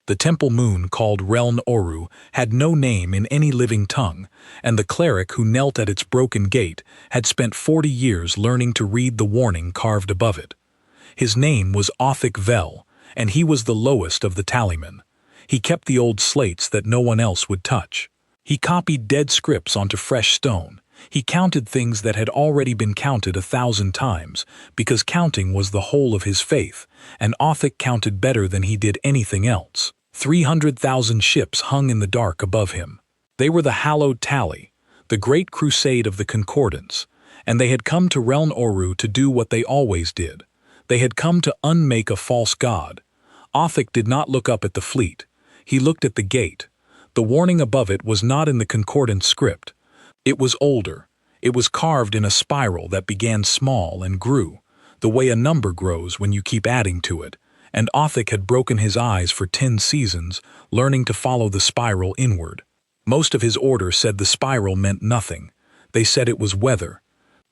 The temple moon, called Reln Oru, had no name in any living tongue, and the cleric who knelt at its broken gate had spent 40 years learning to read the warning carved above it. His name was Othic Vel, and he was the lowest of the tallymen. He kept the old slates that no one else would touch. He copied dead scripts onto fresh stone. He counted things that had already been counted 1,000 times, because counting was the whole of his faith, and Othic counted better than he did anything else. 300,000 ships hung in the dark above him. They were the hallowed tally, the great crusade of the concordance, and they had come to Reln Oru to do what they always did. They had come to unmake a false god. Othic did not look up at the fleet. He looked at the gate. The warning above it was not in the concordance script. It was older. It was carved in a spiral that began small and grew, the way a number grows when you keep adding to it, and Othic had broken his eyes for 10 seasons, learning to follow the spiral inward. Most of his order said the spiral meant nothing. They said it was weather.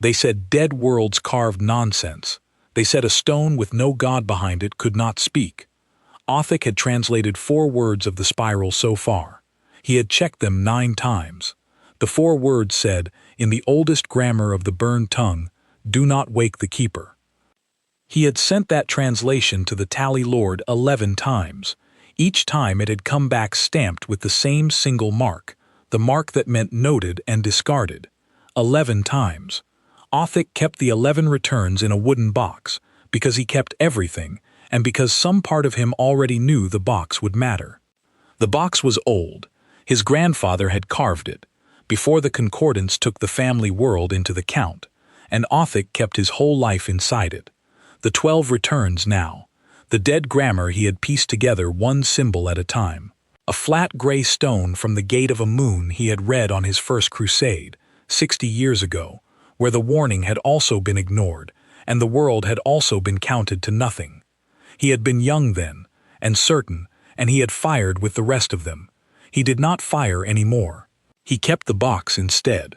They said dead worlds carved nonsense. They said a stone with no god behind it could not speak. Othic had translated 4 words of the spiral so far. He had checked them 9 times. The 4 words said, in the oldest grammar of the burned tongue, "Do not wake the keeper." He had sent that translation to the Tally Lord 11 times. Each time it had come back stamped with the same single mark, the mark that meant noted and discarded. 11 times. Othic kept the 11 returns in a wooden box, because he kept everything, and because some part of him already knew the box would matter. The box was old. His grandfather had carved it, before the concordance took the family world into the count, and Othic kept his whole life inside it. The 12 returns now. The dead grammar he had pieced together one symbol at a time. A flat gray stone from the gate of a moon he had read on his first crusade, 60 years ago, where the warning had also been ignored, and the world had also been counted to nothing. He had been young then, and certain, and he had fired with the rest of them. He did not fire any more. He kept the box instead.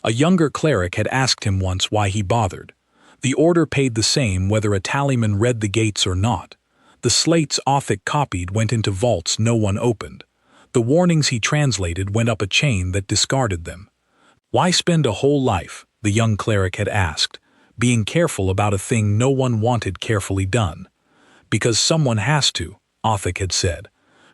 A younger cleric had asked him once why he bothered. The order paid the same whether a tallyman read the gates or not. The slates Othic copied went into vaults no one opened. The warnings he translated went up a chain that discarded them. Why spend a whole life, the young cleric had asked, being careful about a thing no one wanted carefully done? Because someone has to, Othic had said.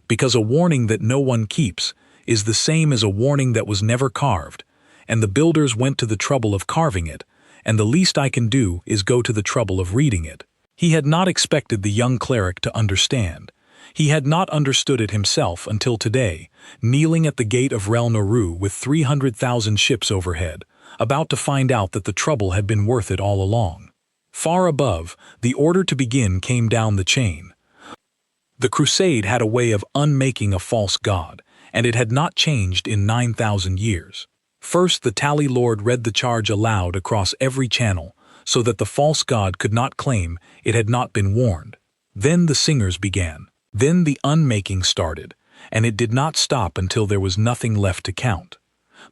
Because a warning that no one keeps is the same as a warning that was never carved, and the builders went to the trouble of carving it, and the least I can do is go to the trouble of reading it. He had not expected the young cleric to understand. He had not understood it himself until today, kneeling at the gate of Reln Oru with 300,000 ships overhead, about to find out that the trouble had been worth it all along. Far above, the order to begin came down the chain. The crusade had a way of unmaking a false god, and it had not changed in 9,000 years. First, the Tally Lord read the charge aloud across every channel, so that the false god could not claim it had not been warned. Then the singers began. Then the unmaking started, and it did not stop until there was nothing left to count.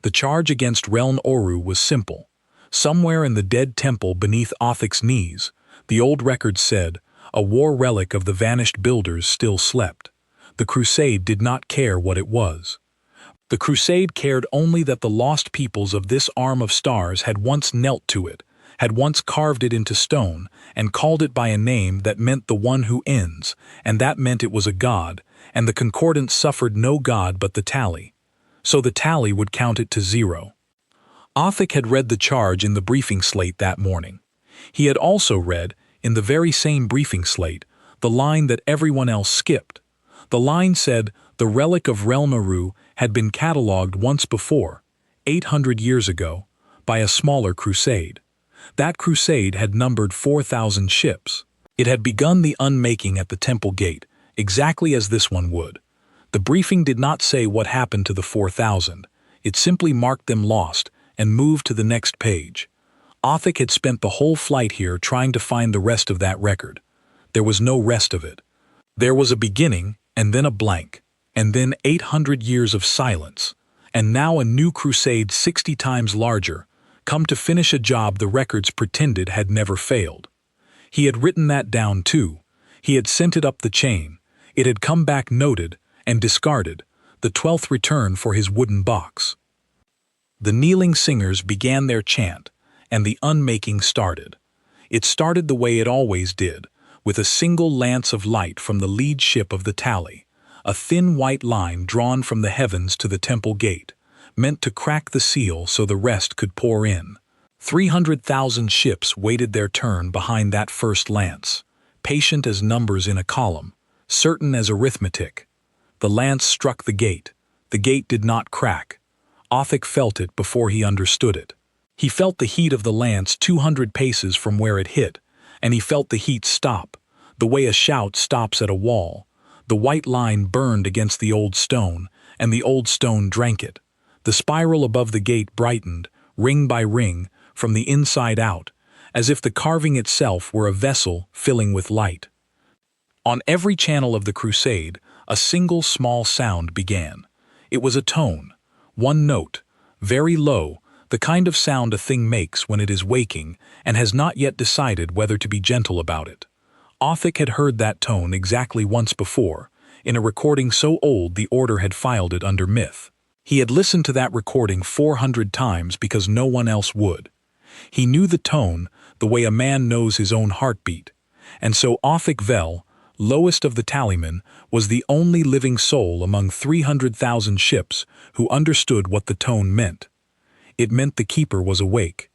The charge against Reln Oru was simple. Somewhere in the dead temple beneath Othic's knees, the old records said, a war relic of the vanished builders still slept. The crusade did not care what it was. The crusade cared only that the lost peoples of this arm of stars had once knelt to it, had once carved it into stone, and called it by a name that meant the one who ends, and that meant it was a god, and the concordance suffered no god but the tally. So the tally would count it to 0. Othic had read the charge in the briefing slate that morning. He had also read, in the very same briefing slate, the line that everyone else skipped. The line said, the relic of Reln Oru had been catalogued once before, 800 years ago, by a smaller crusade. That crusade had numbered 4,000 ships. It had begun the unmaking at the temple gate, exactly as this one would. The briefing did not say what happened to the 4,000. It simply marked them lost and moved to the next page. Othic had spent the whole flight here trying to find the rest of that record. There was no rest of it. There was a beginning, and then a blank, and then 800 years of silence, and now a new crusade 60 times larger, come to finish a job the records pretended had never failed. He had written that down too. He had sent it up the chain. It had come back noted and discarded, the 12th return for his wooden box. The kneeling singers began their chant, and the unmaking started. It started the way it always did, with a single lance of light from the lead ship of the tally, a thin white line drawn from the heavens to the temple gate, meant to crack the seal so the rest could pour in. 300,000 ships waited their turn behind that first lance, patient as numbers in a column, certain as arithmetic. The lance struck the gate. The gate did not crack. Othic felt it before he understood it. He felt the heat of the lance 200 paces from where it hit, and he felt the heat stop, the way a shout stops at a wall. The white line burned against the old stone, and the old stone drank it. The spiral above the gate brightened, ring by ring, from the inside out, as if the carving itself were a vessel filling with light. On every channel of the crusade, a single small sound began. It was a tone, one note, very low, the kind of sound a thing makes when it is waking and has not yet decided whether to be gentle about it. Othic had heard that tone exactly once before, in a recording so old the Order had filed it under myth. He had listened to that recording 400 times because no one else would. He knew the tone the way a man knows his own heartbeat, and so Othic Vel, lowest of the tallymen, was the only living soul among 300,000 ships who understood what the tone meant. It meant the keeper was awake.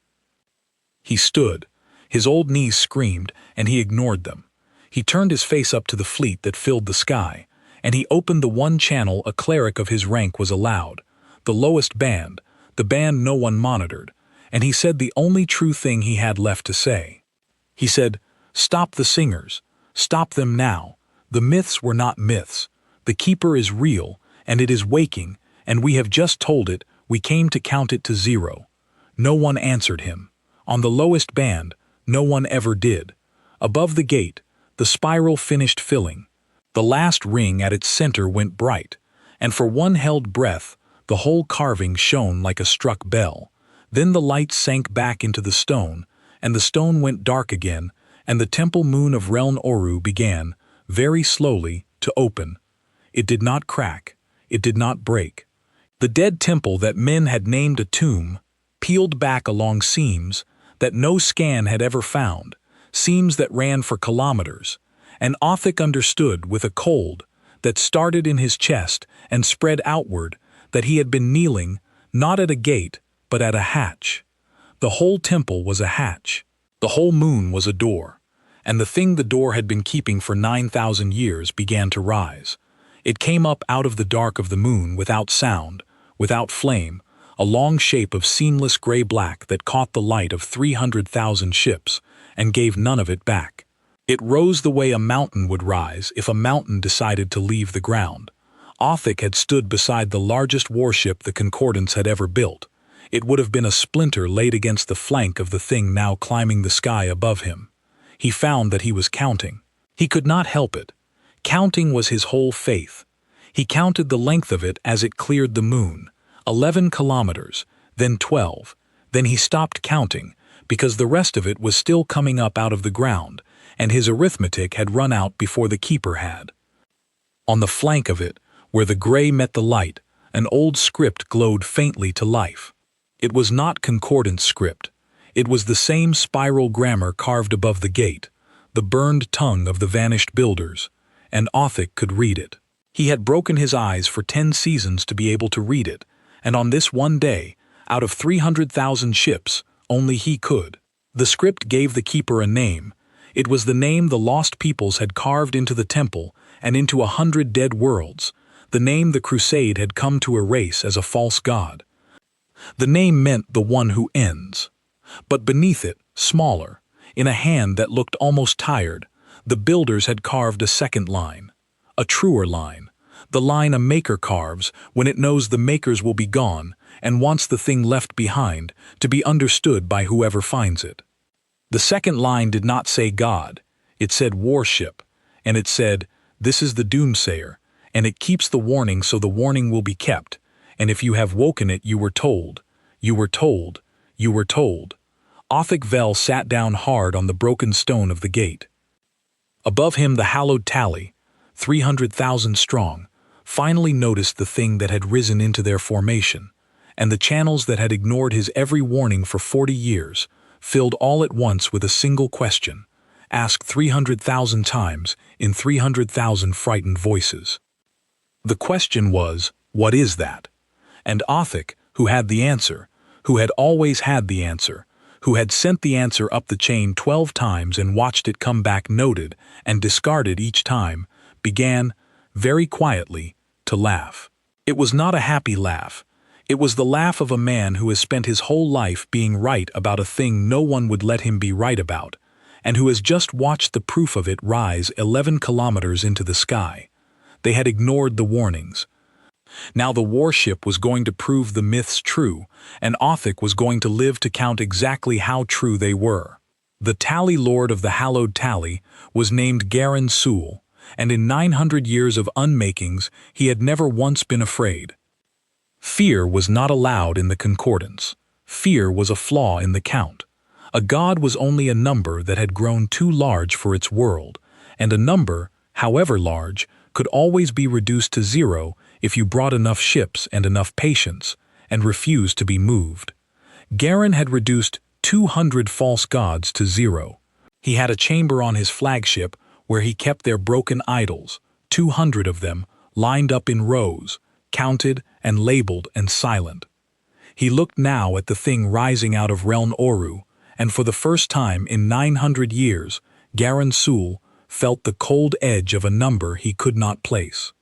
He stood. His old knees screamed, and he ignored them. He turned his face up to the fleet that filled the sky, and he opened the one channel a cleric of his rank was allowed, the lowest band, the band no one monitored, and he said the only true thing he had left to say. He said, "Stop the singers. Stop them now. The myths were not myths. The keeper is real, and it is waking, and we have just told it. We came to count it to 0. No one answered him. On the lowest band, no one ever did. Above the gate, the spiral finished filling. The last ring at its center went bright, and for one held breath, the whole carving shone like a struck bell. Then the light sank back into the stone, and the stone went dark again, and the temple moon of Reln Oru began, very slowly, to open. It did not crack. It did not break. The dead temple that men had named a tomb peeled back along seams that no scan had ever found, seams that ran for kilometers, and Othic understood with a cold that started in his chest and spread outward that he had been kneeling not at a gate but at a hatch. The whole temple was a hatch. The whole moon was a door, and the thing the door had been keeping for 9,000 years began to rise. It came up out of the dark of the moon without sound, without flame, a long shape of seamless gray-black that caught the light of 300,000 ships and gave none of it back. It rose the way a mountain would rise if a mountain decided to leave the ground. Othic had stood beside the largest warship the Concordance had ever built. It would have been a splinter laid against the flank of the thing now climbing the sky above him. He found that he was counting. He could not help it. Counting was his whole faith. He counted the length of it as it cleared the moon, 11 kilometers, then 12. Then he stopped counting, because the rest of it was still coming up out of the ground, and his arithmetic had run out before the keeper had. On the flank of it, where the gray met the light, an old script glowed faintly to life. It was not concordance script. It was the same spiral grammar carved above the gate, the burned tongue of the vanished builders, and Othic could read it. He had broken his eyes for 10 seasons to be able to read it, and on this one day, out of 300,000 ships, only he could. The script gave the keeper a name. It was the name the lost peoples had carved into the temple and into 100 dead worlds, the name the crusade had come to erase as a false god. The name meant the one who ends. But beneath it, smaller, in a hand that looked almost tired, the builders had carved a second line, a truer line, the line a maker carves when it knows the makers will be gone and wants the thing left behind to be understood by whoever finds it. The second line did not say God, it said Warship, and it said, "This is the doomsayer," and it keeps the warning so the warning will be kept, and if you have woken it you were told, you were told, you were told. Othic Vel sat down hard on the broken stone of the gate. Above him the hallowed tally, 300,000 strong, finally noticed the thing that had risen into their formation, and the channels that had ignored his every warning for 40 years, filled all at once with a single question, asked 300,000 times in 300,000 frightened voices. The question was, what is that? And Othic, who had the answer, who had always had the answer, who had sent the answer up the chain 12 times and watched it come back noted and discarded each time, began, very quietly, to laugh. It was not a happy laugh. It was the laugh of a man who has spent his whole life being right about a thing no one would let him be right about, and who has just watched the proof of it rise 11 kilometers into the sky. They had ignored the warnings. Now the warship was going to prove the myths true, and Othic was going to live to count exactly how true they were. The Tally Lord of the hallowed Tally was named Garin Sul, and in 900 years of unmakings he had never once been afraid. Fear was not allowed in the concordance. Fear was a flaw in the count. A god was only a number that had grown too large for its world, and a number, however large, could always be reduced to zero if you brought enough ships and enough patience, and refused to be moved. Garin had reduced 200 false gods to zero. He had a chamber on his flagship where he kept their broken idols, 200 of them, lined up in rows, counted and labeled and silent. He looked now at the thing rising out of Reln Oru, and for the first time in 900 years, Garin Sul felt the cold edge of a number he could not place.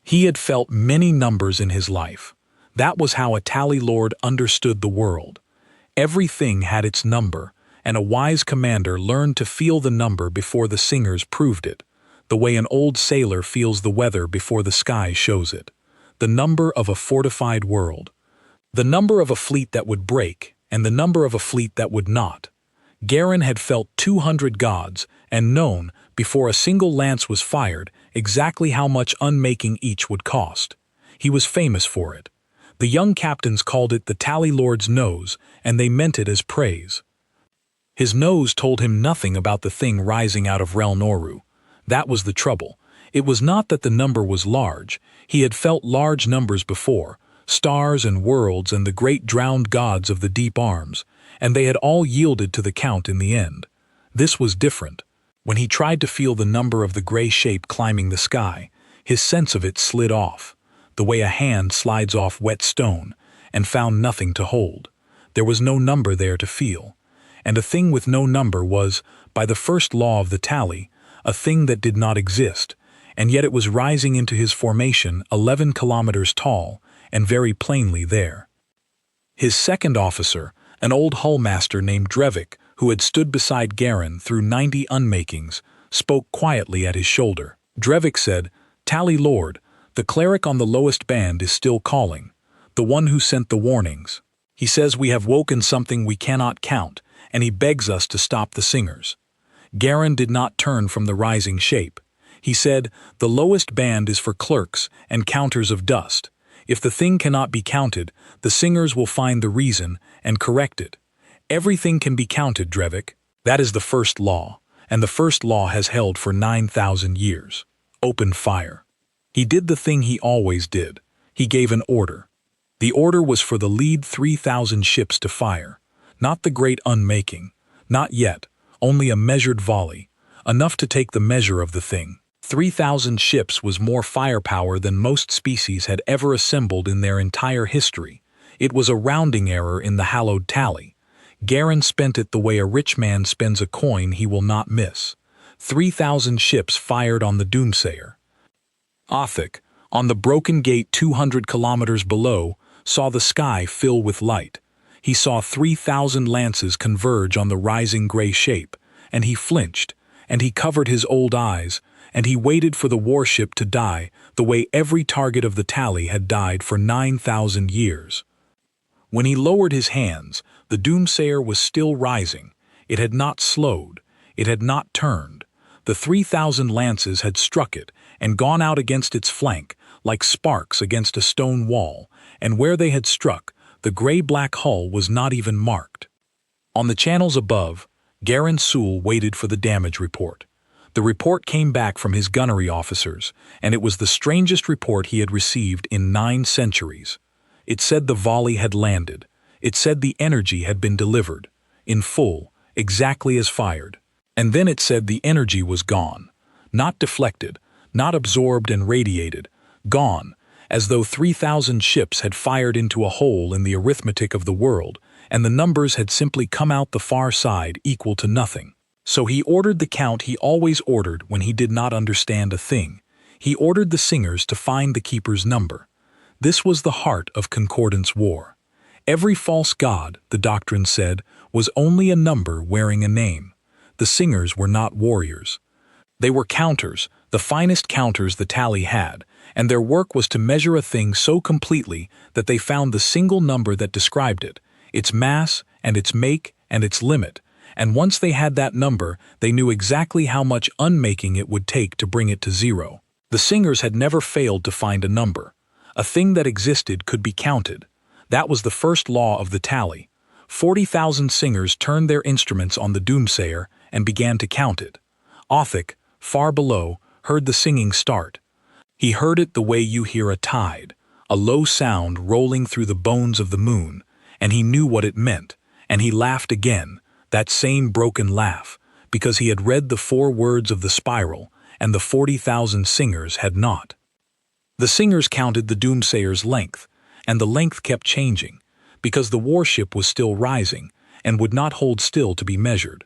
He had felt many numbers in his life. That was how a Tally Lord understood the world. Everything had its number, and a wise commander learned to feel the number before the singers proved it, the way an old sailor feels the weather before the sky shows it. The number of a fortified world. The number of a fleet that would break, and the number of a fleet that would not. Garin had felt 200 gods, and known, before a single lance was fired, exactly how much unmaking each would cost. He was famous for it. The young captains called it the Tally Lord's nose, and they meant it as praise. His nose told him nothing about the thing rising out of Reln Oru. That was the trouble. It was not that the number was large. He had felt large numbers before, stars and worlds and the great drowned gods of the deep arms, and they had all yielded to the count in the end. This was different. When he tried to feel the number of the gray shape climbing the sky, his sense of it slid off, the way a hand slides off wet stone, and found nothing to hold. There was no number there to feel. And a thing with no number was, by the first law of the tally, a thing that did not exist, and yet it was rising into his formation 11 kilometers tall, and very plainly there. His second officer, an old hullmaster named Drevik, who had stood beside Garin through 90 unmakings, spoke quietly at his shoulder. Drevik said, "Tally Lord, the cleric on the lowest band is still calling, the one who sent the warnings. He says we have woken something we cannot count, and he begs us to stop the singers." Garin did not turn from the rising shape. He said, "The lowest band is for clerks and counters of dust. If the thing cannot be counted, the singers will find the reason and correct it. Everything can be counted, Drevik. That is the first law, and the first law has held for 9,000 years. Open fire." He did the thing he always did. He gave an order. The order was for the lead 3,000 ships to fire. Not the great unmaking. Not yet. Only a measured volley. Enough to take the measure of the thing. 3,000 ships was more firepower than most species had ever assembled in their entire history. It was a rounding error in the hallowed tally. Garin spent it the way a rich man spends a coin he will not miss. 3,000 ships fired on the doomsayer. Othic, on the broken gate 200 kilometers below, saw the sky fill with light. He saw 3,000 lances converge on the rising gray shape, and he flinched, and he covered his old eyes, and he waited for the warship to die the way every target of the tally had died for 9,000 years. When he lowered his hands, the doomsayer was still rising. It had not slowed. It had not turned. The 3,000 lances had struck it and gone out against its flank like sparks against a stone wall, and where they had struck, the gray-black hull was not even marked. On the channels above, Garin Sul waited for the damage report. The report came back from his gunnery officers, and it was the strangest report he had received in 9 centuries. It said the volley had landed. It said the energy had been delivered, in full, exactly as fired. And then it said the energy was gone. Not deflected, not absorbed and radiated, gone, as though 3,000 ships had fired into a hole in the arithmetic of the world, and the numbers had simply come out the far side equal to nothing. So he ordered the count he always ordered when he did not understand a thing. He ordered the singers to find the keeper's number. This was the heart of Concordance War. Every false god, the doctrine said, was only a number wearing a name. The singers were not warriors. They were counters, the finest counters the tally had, and their work was to measure a thing so completely that they found the single number that described it, its mass and its make and its limit, and once they had that number, they knew exactly how much unmaking it would take to bring it to 0. The singers had never failed to find a number. A thing that existed could be counted. That was the first law of the tally. 40,000 singers turned their instruments on the doomsayer and began to count it. Othic, far below, heard the singing start. He heard it the way you hear a tide, a low sound rolling through the bones of the moon, and he knew what it meant, and he laughed again, that same broken laugh, because he had read the 4 words of the spiral, and the 40,000 singers had not. The singers counted the doomsayer's length, and the length kept changing, because the warship was still rising, and would not hold still to be measured.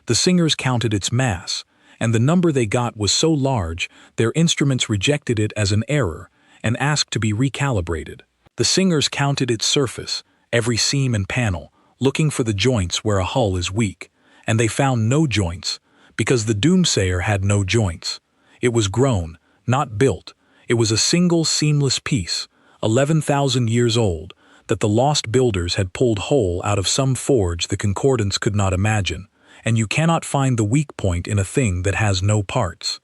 The singers counted its mass, and the number they got was so large their instruments rejected it as an error and asked to be recalibrated. The singers counted its surface, every seam and panel, looking for the joints where a hull is weak, and they found no joints, because the doomsayer had no joints. It was grown, not built. It was a single seamless piece, 11,000 years old, that the lost builders had pulled whole out of some forge the Concordance could not imagine, and you cannot find the weak point in a thing that has no parts.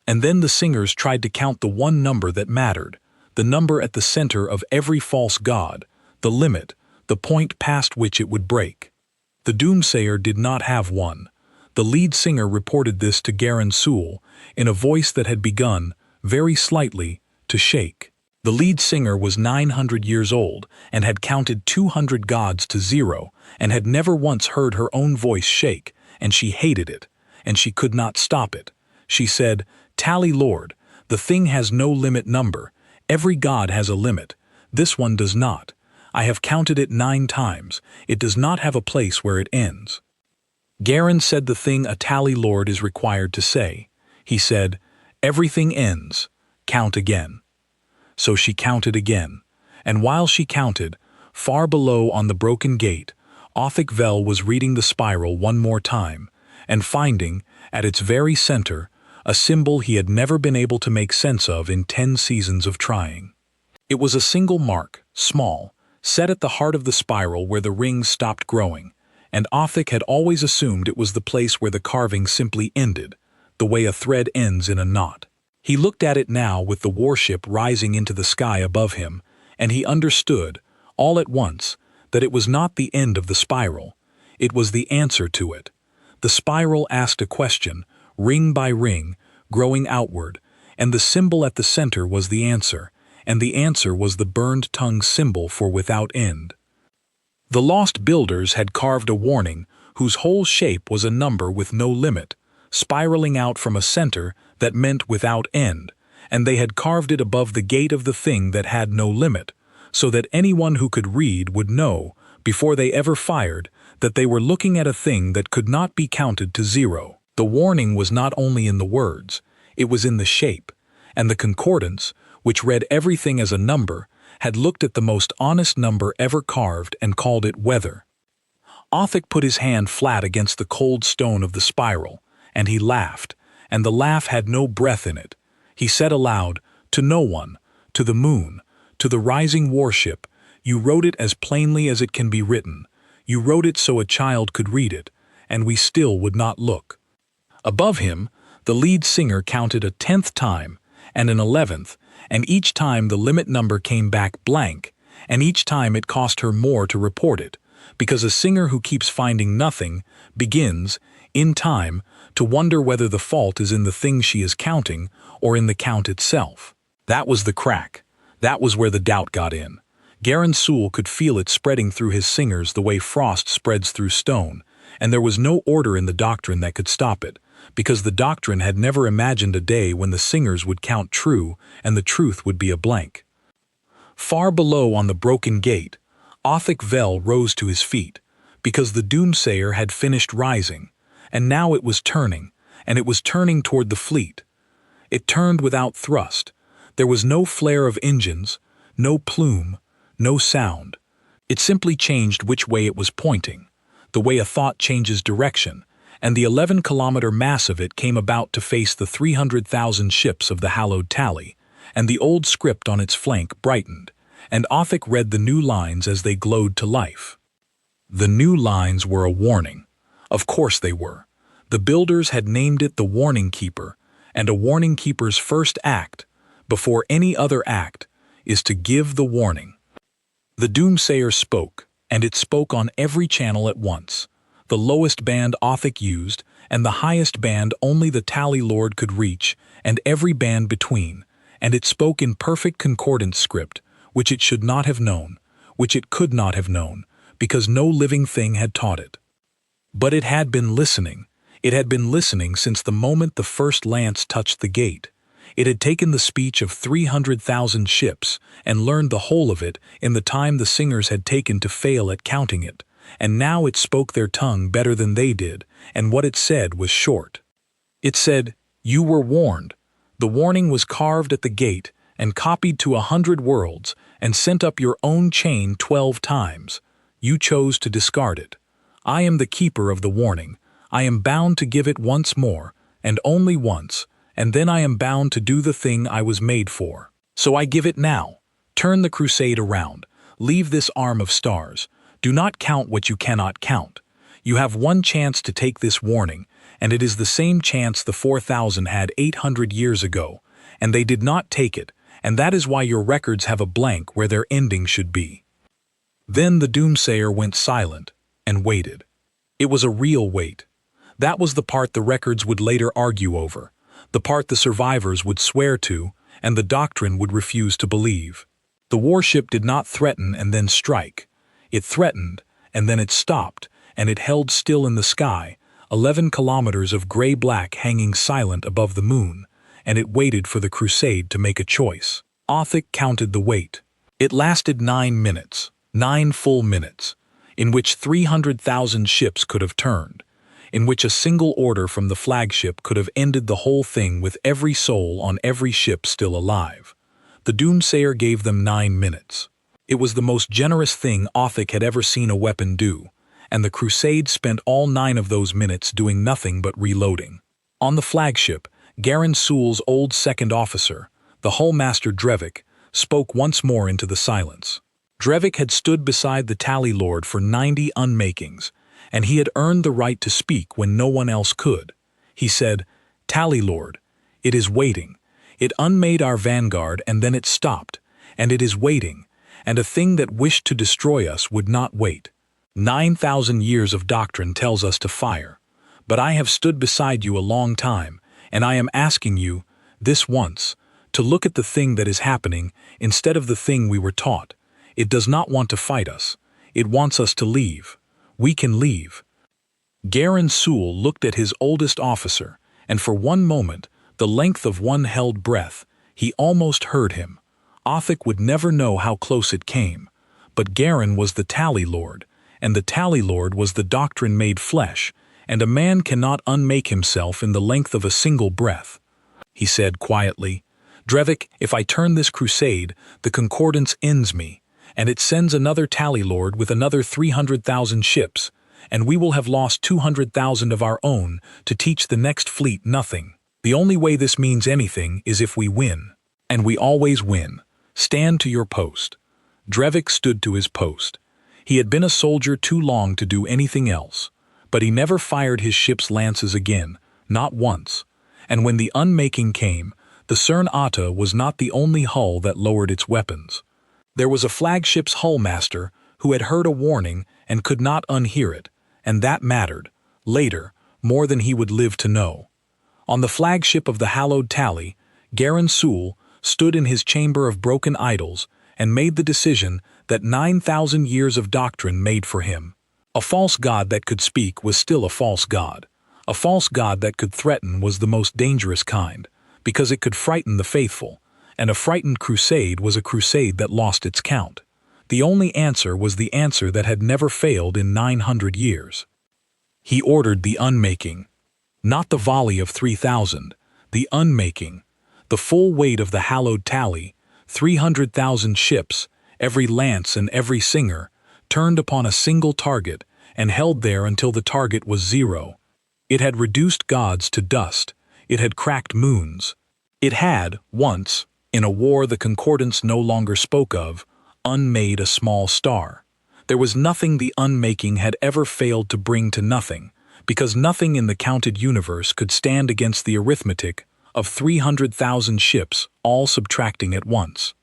And then the singers tried to count the one number that mattered, the number at the center of every false god, the limit, the point past which it would break. The doomsayer did not have one. The lead singer reported this to Garin Sewell in a voice that had begun, very slightly, to shake. The lead singer was 900 years old and had counted 200 gods to 0 and had never once heard her own voice shake, and she hated it, and she could not stop it. She said, "Tally Lord, the thing has no limit number. Every god has a limit. This one does not. I have counted it 9 times. It does not have a place where it ends." Garin said the thing a tally lord is required to say. He said, "Everything ends. Count again." So she counted again, and while she counted, far below on the broken gate, Othic Vel was reading the spiral one more time, and finding, at its very center, a symbol he had never been able to make sense of in 10 seasons of trying. It was a single mark, small, set at the heart of the spiral where the rings stopped growing, and Othic had always assumed it was the place where the carving simply ended, the way a thread ends in a knot. He looked at it now with the warship rising into the sky above him, and he understood, all at once, that it was not the end of the spiral. It was the answer to it. The spiral asked a question, ring by ring, growing outward, and the symbol at the center was the answer, and the answer was the burned tongue symbol for without end. The lost builders had carved a warning whose whole shape was a number with no limit, spiraling out from a center that meant without end, and they had carved it above the gate of the thing that had no limit, so that anyone who could read would know, before they ever fired, that they were looking at a thing that could not be counted to 0. The warning was not only in the words, it was in the shape, and the Concordance, which read everything as a number, had looked at the most honest number ever carved and called it weather. Othic put his hand flat against the cold stone of the spiral, and he laughed, and the laugh had no breath in it. He said aloud, "To no one, to the moon, to the rising warship, you wrote it as plainly as it can be written. You wrote it so a child could read it, and we still would not look." Above him, the lead singer counted a 10th time, and an 11th, and each time the limit number came back blank, and each time it cost her more to report it, because a singer who keeps finding nothing begins, in time, to wonder whether the fault is in the thing she is counting or in the count itself. That was the crack. That was where the doubt got in. Garen Sewell could feel it spreading through his singers the way frost spreads through stone, and there was no order in the doctrine that could stop it, because the doctrine had never imagined a day when the singers would count true and the truth would be a blank. Far below on the broken gate, Othic Vel rose to his feet, because the doomsayer had finished rising, and now it was turning, and it was turning toward the fleet. It turned without thrust. There was no flare of engines, no plume, no sound. It simply changed which way it was pointing, the way a thought changes direction, and the 11-kilometer mass of it came about to face the 300,000 ships of the hallowed tally, and the old script on its flank brightened, and Othic read the new lines as they glowed to life. The new lines were a warning. Of course they were. The builders had named it the Warning Keeper, and a Warning Keeper's first act, before any other act, is to give the warning. The doomsayer spoke, and it spoke on every channel at once. The lowest band Othic used, and the highest band only the Tally Lord could reach, and every band between, and it spoke in perfect concordance script, which it should not have known, which it could not have known, because no living thing had taught it. But it had been listening. It had been listening since the moment the first lance touched the gate. It had taken the speech of 300,000 ships and learned the whole of it in the time the singers had taken to fail at counting it, and now it spoke their tongue better than they did, and what it said was short. It said, "You were warned." The warning was carved at the gate and copied to 100 worlds and sent up your own chain 12 times. You chose to discard it. I am the keeper of the warning. I am bound to give it once more, and only once, and then I am bound to do the thing I was made for. So I give it now. Turn the crusade around. Leave this arm of stars. Do not count what you cannot count. You have one chance to take this warning, and it is the same chance the 4,000 had 800 years ago, and they did not take it, and that is why your records have a blank where their ending should be. Then the doomsayer went silent and waited. It was a real wait. That was the part the records would later argue over, the part the survivors would swear to, and the doctrine would refuse to believe. The warship did not threaten and then strike. It threatened, and then it stopped, and it held still in the sky, 11 kilometers of gray-black hanging silent above the moon, and it waited for the crusade to make a choice. Othic counted the wait. It lasted 9 minutes, 9 full minutes, in which 300,000 ships could have turned, in which a single order from the flagship could have ended the whole thing with every soul on every ship still alive. The doomsayer gave them 9 minutes. It was the most generous thing Othic had ever seen a weapon do, and the crusade spent all 9 of those minutes doing nothing but reloading. On the flagship, Garen Sewell's old second officer, the hullmaster Drevik, spoke once more into the silence. Drevik had stood beside the Tally Lord for 90 unmakings, and he had earned the right to speak when no one else could. He said, "Tally Lord, it is waiting. It unmade our vanguard and then it stopped, and it is waiting, and a thing that wished to destroy us would not wait. 9,000 years of doctrine tells us to fire, but I have stood beside you a long time, and I am asking you, this once, to look at the thing that is happening instead of the thing we were taught. It does not want to fight us. It wants us to leave. We can leave." Garen Sewell looked at his oldest officer, and for one moment, the length of one held breath, he almost heard him. Othic would never know how close it came, but Garen was the Tally Lord, and the Tally Lord was the doctrine made flesh, and a man cannot unmake himself in the length of a single breath. He said quietly, "Drevik, if I turn this crusade, the concordance ends me, and it sends another Tally Lord with another 300,000 ships, and we will have lost 200,000 of our own to teach the next fleet nothing. The only way this means anything is if we win, and we always win. Stand to your post." Drevik stood to his post. He had been a soldier too long to do anything else, but he never fired his ship's lances again, not once, and when the unmaking came, the Cern Atta was not the only hull that lowered its weapons. There was a flagship's hullmaster who had heard a warning and could not unhear it, and that mattered. Later, more than he would live to know. On the flagship of the hallowed tally, Garin Sul stood in his chamber of broken idols and made the decision that 9,000 years of doctrine made for him. A false god that could speak was still a false god. A false god that could threaten was the most dangerous kind, because it could frighten the faithful, and a frightened crusade was a crusade that lost its count. The only answer was the answer that had never failed in 900 years. He ordered the unmaking. Not the volley of 3,000, the unmaking. The full weight of the hallowed tally, 300,000 ships, every lance and every singer, turned upon a single target and held there until the target was zero. It had reduced gods to dust. It had cracked moons. It had, once, in a war the concordance no longer spoke of, unmade a small star. There was nothing the unmaking had ever failed to bring to nothing, because nothing in the counted universe could stand against the arithmetic of 300,000 ships all subtracting at once.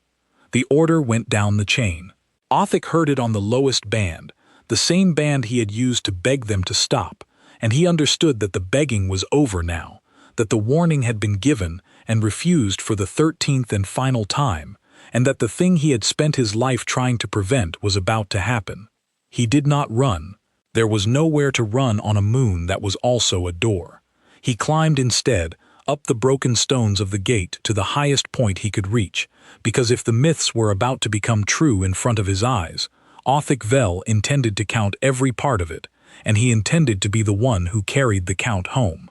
The order went down the chain. Othic heard it on the lowest band, the same band he had used to beg them to stop, and he understood that the begging was over now, that the warning had been given and refused for the 13th and final time, and that the thing he had spent his life trying to prevent was about to happen. He did not run. There was nowhere to run on a moon that was also a door. He climbed instead up the broken stones of the gate to the highest point he could reach, because if the myths were about to become true in front of his eyes, Othic Vel intended to count every part of it, and he intended to be the one who carried the count home.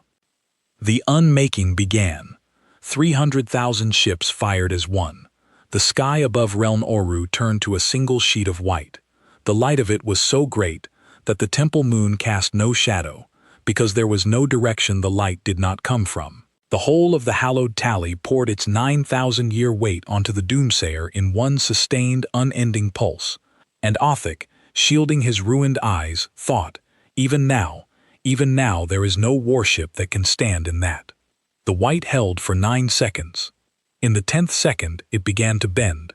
The unmaking began. 300,000 ships fired as one. The sky above Reln Oru turned to a single sheet of white. The light of it was so great that the temple moon cast no shadow, because there was no direction the light did not come from. The whole of the hallowed tally poured its 9,000-year weight onto the doomsayer in one sustained, unending pulse. And Othic, shielding his ruined eyes, thought, even now there is no warship that can stand in that. The white held for 9 seconds. In the 10th second, it began to bend.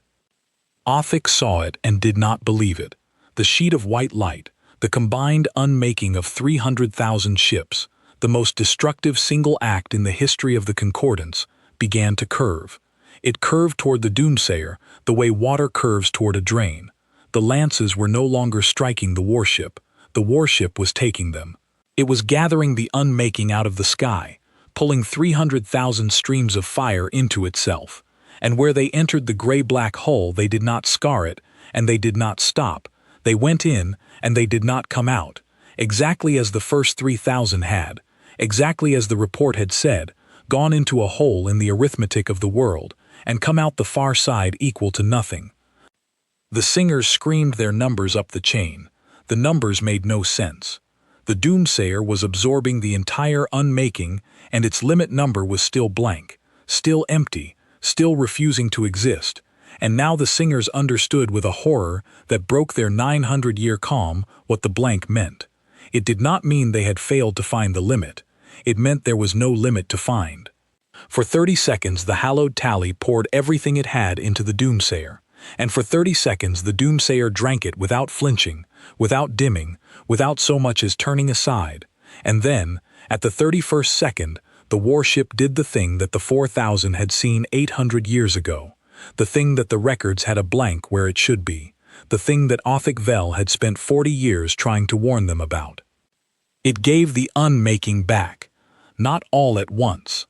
Othic saw it and did not believe it. The sheet of white light, the combined unmaking of 300,000 ships, the most destructive single act in the history of the concordance, began to curve. It curved toward the doomsayer the way water curves toward a drain. The lances were no longer striking the warship. The warship was taking them. It was gathering the unmaking out of the sky, pulling 300,000 streams of fire into itself. And where they entered the gray-black hull, they did not scar it, and they did not stop. They went in, and they did not come out, exactly as the first 3,000 had, exactly as the report had said, gone into a hole in the arithmetic of the world, and come out the far side equal to nothing. The singers screamed their numbers up the chain. The numbers made no sense. The doomsayer was absorbing the entire unmaking, and its limit number was still blank, still empty, still refusing to exist. And now the singers understood with a horror that broke their 900-year calm what the blank meant. It did not mean they had failed to find the limit. It meant there was no limit to find. For 30 seconds the hallowed tally poured everything it had into the doomsayer, and for 30 seconds the doomsayer drank it without flinching, without dimming, without so much as turning aside. And then, at the 31st second, the warship did the thing that the 4,000 had seen 800 years ago, the thing that the records had a blank where it should be, the thing that Othic Vel had spent 40 years trying to warn them about. It gave the unmaking back, not all at once.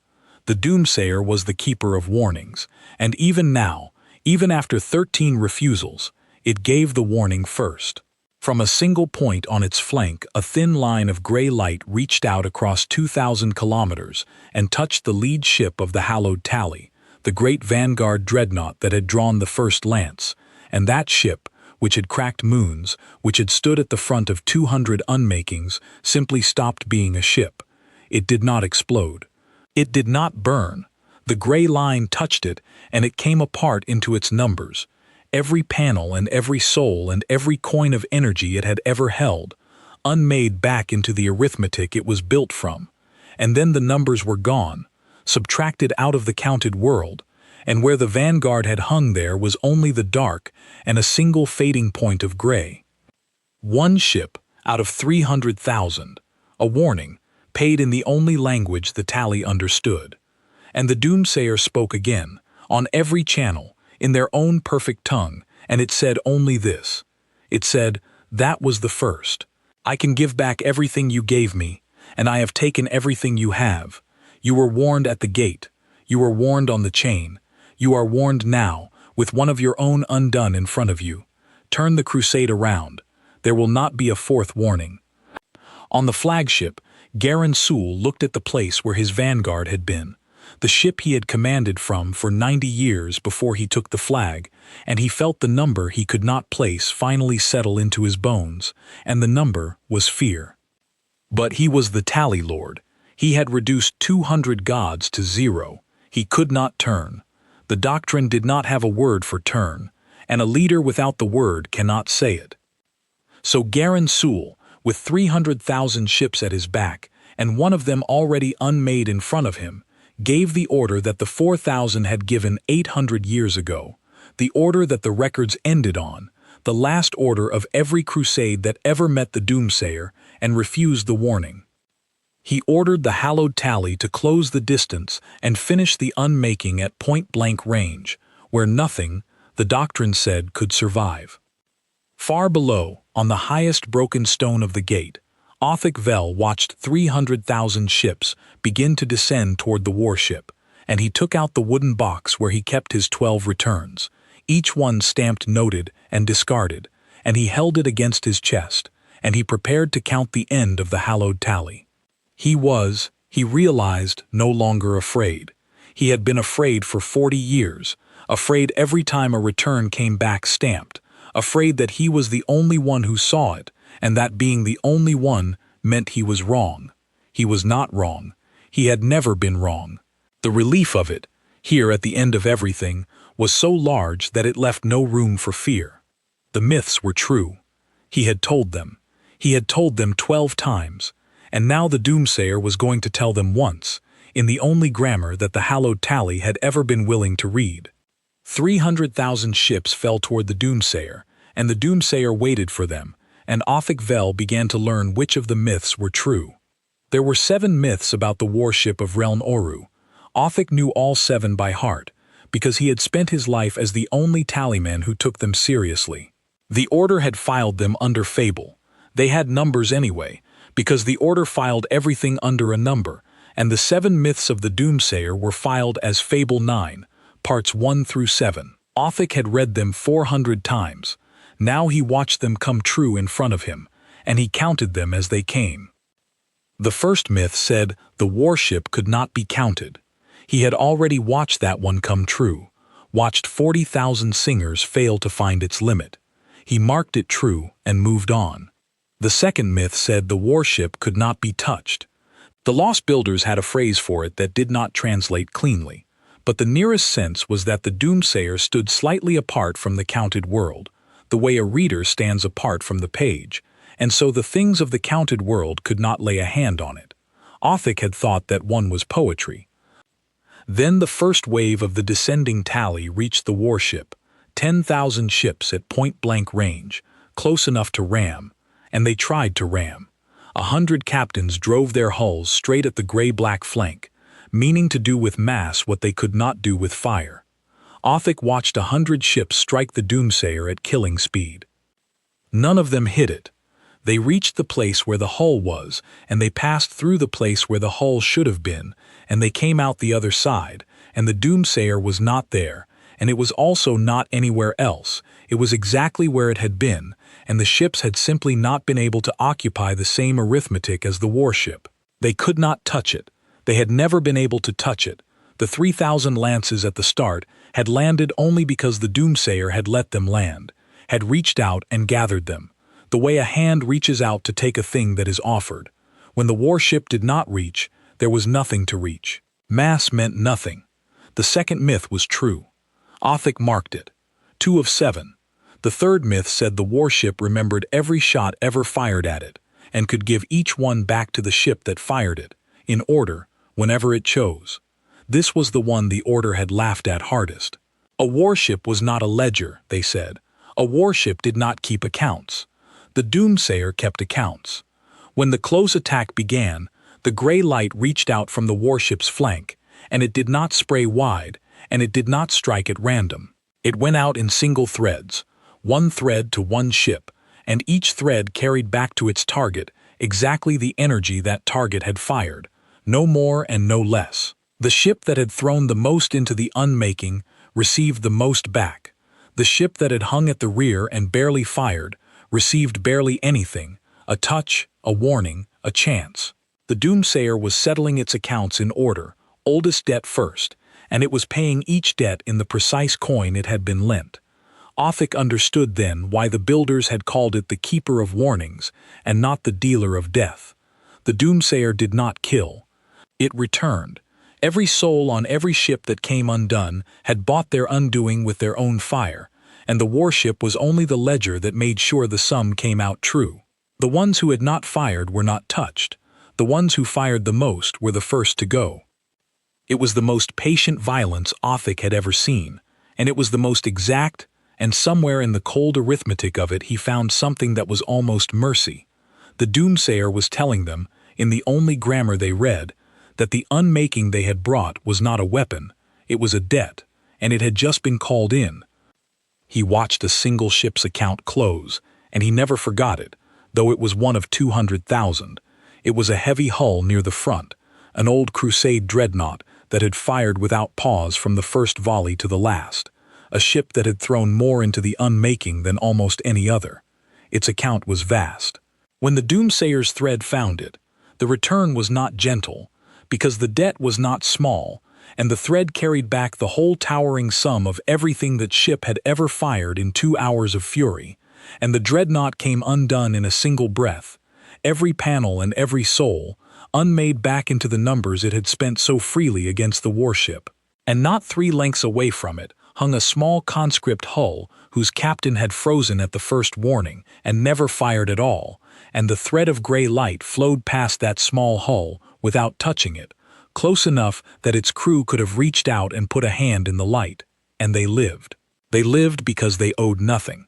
The doomsayer was the keeper of warnings, and even now, even after 13 refusals, it gave the warning first. From a single point on its flank, a thin line of gray light reached out across 2,000 kilometers and touched the lead ship of the hallowed tally, the great vanguard dreadnought that had drawn the first lance, and that ship, which had cracked moons, which had stood at the front of 200 unmakings, simply stopped being a ship. It did not explode. It did not burn. The gray line touched it, and it came apart into its numbers. Every panel and every soul and every coin of energy it had ever held, unmade back into the arithmetic it was built from. And then the numbers were gone, subtracted out of the counted world, and where the vanguard had hung there was only the dark and a single fading point of gray. One ship out of 300,000. A warning, paid in the only language the tally understood. And the doomsayer spoke again, on every channel, in their own perfect tongue, and it said only this. It said, "That was the first. I can give back everything you gave me, and I have taken everything you have. You were warned at the gate. You were warned on the chain. You are warned now, with one of your own undone in front of you. Turn the crusade around. There will not be a fourth warning." On the flagship, Garen Sewell looked at the place where his vanguard had been, the ship he had commanded from for 90 years before he took the flag, and he felt the number he could not place finally settle into his bones, and the number was fear. But he was the tally lord. He had reduced 200 gods to 0. He could not turn. The doctrine did not have a word for turn, and a leader without the word cannot say it. So Garen Sewell, with 300,000 ships at his back, and one of them already unmade in front of him, gave the order that the 4,000 had given 800 years ago, the order that the records ended on, the last order of every crusade that ever met the doomsayer and refused the warning. He ordered the hallowed tally to close the distance and finish the unmaking at point-blank range, where nothing, the doctrine said, could survive. Far below, on the highest broken stone of the gate, Othic Vel watched 300,000 ships begin to descend toward the warship, and he took out the wooden box where he kept his 12 returns, each one stamped noted and discarded, and he held it against his chest, and he prepared to count the end of the hallowed tally. He realized, no longer afraid. He had been afraid for 40 years, afraid every time a return came back stamped, afraid that he was the only one who saw it, and that being the only one meant he was wrong. He was not wrong. He had never been wrong. The relief of it, here at the end of everything, was so large that it left no room for fear. The myths were true. He had told them. He had told them 12 times, and now the doomsayer was going to tell them once, in the only grammar that the hallowed tally had ever been willing to read. 300,000 ships fell toward the doomsayer, and the doomsayer waited for them, and Othic Vel began to learn which of the myths were true. There were 7 myths about the warship of Reln Oru. Othic knew all 7 by heart, because he had spent his life as the only tallyman who took them seriously. The Order had filed them under fable. They had numbers anyway, because the Order filed everything under a number, and the 7 myths of the doomsayer were filed as Fable 9, parts 1 through 7. Othic had read them 400 times. Now he watched them come true in front of him, and he counted them as they came. The first myth said the warship could not be counted. He had already watched that one come true, watched 40,000 singers fail to find its limit. He marked it true and moved on. The second myth said the warship could not be touched. The Lost Builders had a phrase for it that did not translate cleanly, but the nearest sense was that the doomsayer stood slightly apart from the counted world, the way a reader stands apart from the page, and so the things of the counted world could not lay a hand on it. Othic had thought that one was poetry. Then the first wave of the descending tally reached the warship, 10,000 ships at point-blank range, close enough to ram, and they tried to ram. 100 captains drove their hulls straight at the gray-black flank, meaning to do with mass what they could not do with fire. Othic watched 100 ships strike the doomsayer at killing speed. None of them hit it. They reached the place where the hull was, and they passed through the place where the hull should have been, and they came out the other side, and the doomsayer was not there, and it was also not anywhere else. It was exactly where it had been, and the ships had simply not been able to occupy the same arithmetic as the warship. They could not touch it. They had never been able to touch it. The 3,000 lances at the start had landed only because the doomsayer had let them land, had reached out and gathered them, the way a hand reaches out to take a thing that is offered. When the warship did not reach, there was nothing to reach. Mass meant nothing. The second myth was true. Othic marked it. 2 of 7. The third myth said the warship remembered every shot ever fired at it, and could give each one back to the ship that fired it, in order, whenever it chose. This was the one the Order had laughed at hardest. A warship was not a ledger, they said. A warship did not keep accounts. The doomsayer kept accounts. When the close attack began, The gray light reached out from the warship's flank, and it did not spray wide, and it did not strike at random. It went out in single threads, one thread to one ship, and each thread carried back to its target exactly the energy that target had fired, no more and no less. The ship that had thrown the most into the unmaking received the most back. The ship that had hung at the rear and barely fired received barely anything, a touch, a warning, a chance. The doomsayer was settling its accounts in order, oldest debt first, and it was paying each debt in the precise coin it had been lent. Othic understood then why the builders had called it the Keeper of Warnings and not the Dealer of Death. The doomsayer did not kill. It returned. Every soul on every ship that came undone had bought their undoing with their own fire, and the warship was only the ledger that made sure the sum came out true. The ones who had not fired were not touched. The ones who fired the most were the first to go. It was the most patient violence Othic had ever seen, and it was the most exact, and somewhere in the cold arithmetic of it he found something that was almost mercy. The doomsayer was telling them, in the only grammar they read, that the unmaking they had brought was not a weapon, it was a debt, and it had just been called in. He watched a single ship's account close, and he never forgot it, though it was one of 200,000. It was a heavy hull near the front, an old Crusade dreadnought that had fired without pause from the first volley to the last, a ship that had thrown more into the unmaking than almost any other. Its account was vast. When the doomsayer's thread found it, the return was not gentle, because the debt was not small, and the thread carried back the whole towering sum of everything that ship had ever fired in 2 hours of fury, and the dreadnought came undone in a single breath, every panel and every soul, unmade back into the numbers it had spent so freely against the warship. And not 3 lengths away from it hung a small conscript hull whose captain had frozen at the first warning and never fired at all, and the thread of gray light flowed past that small hull without touching it, close enough that its crew could have reached out and put a hand in the light, and they lived. They lived because they owed nothing.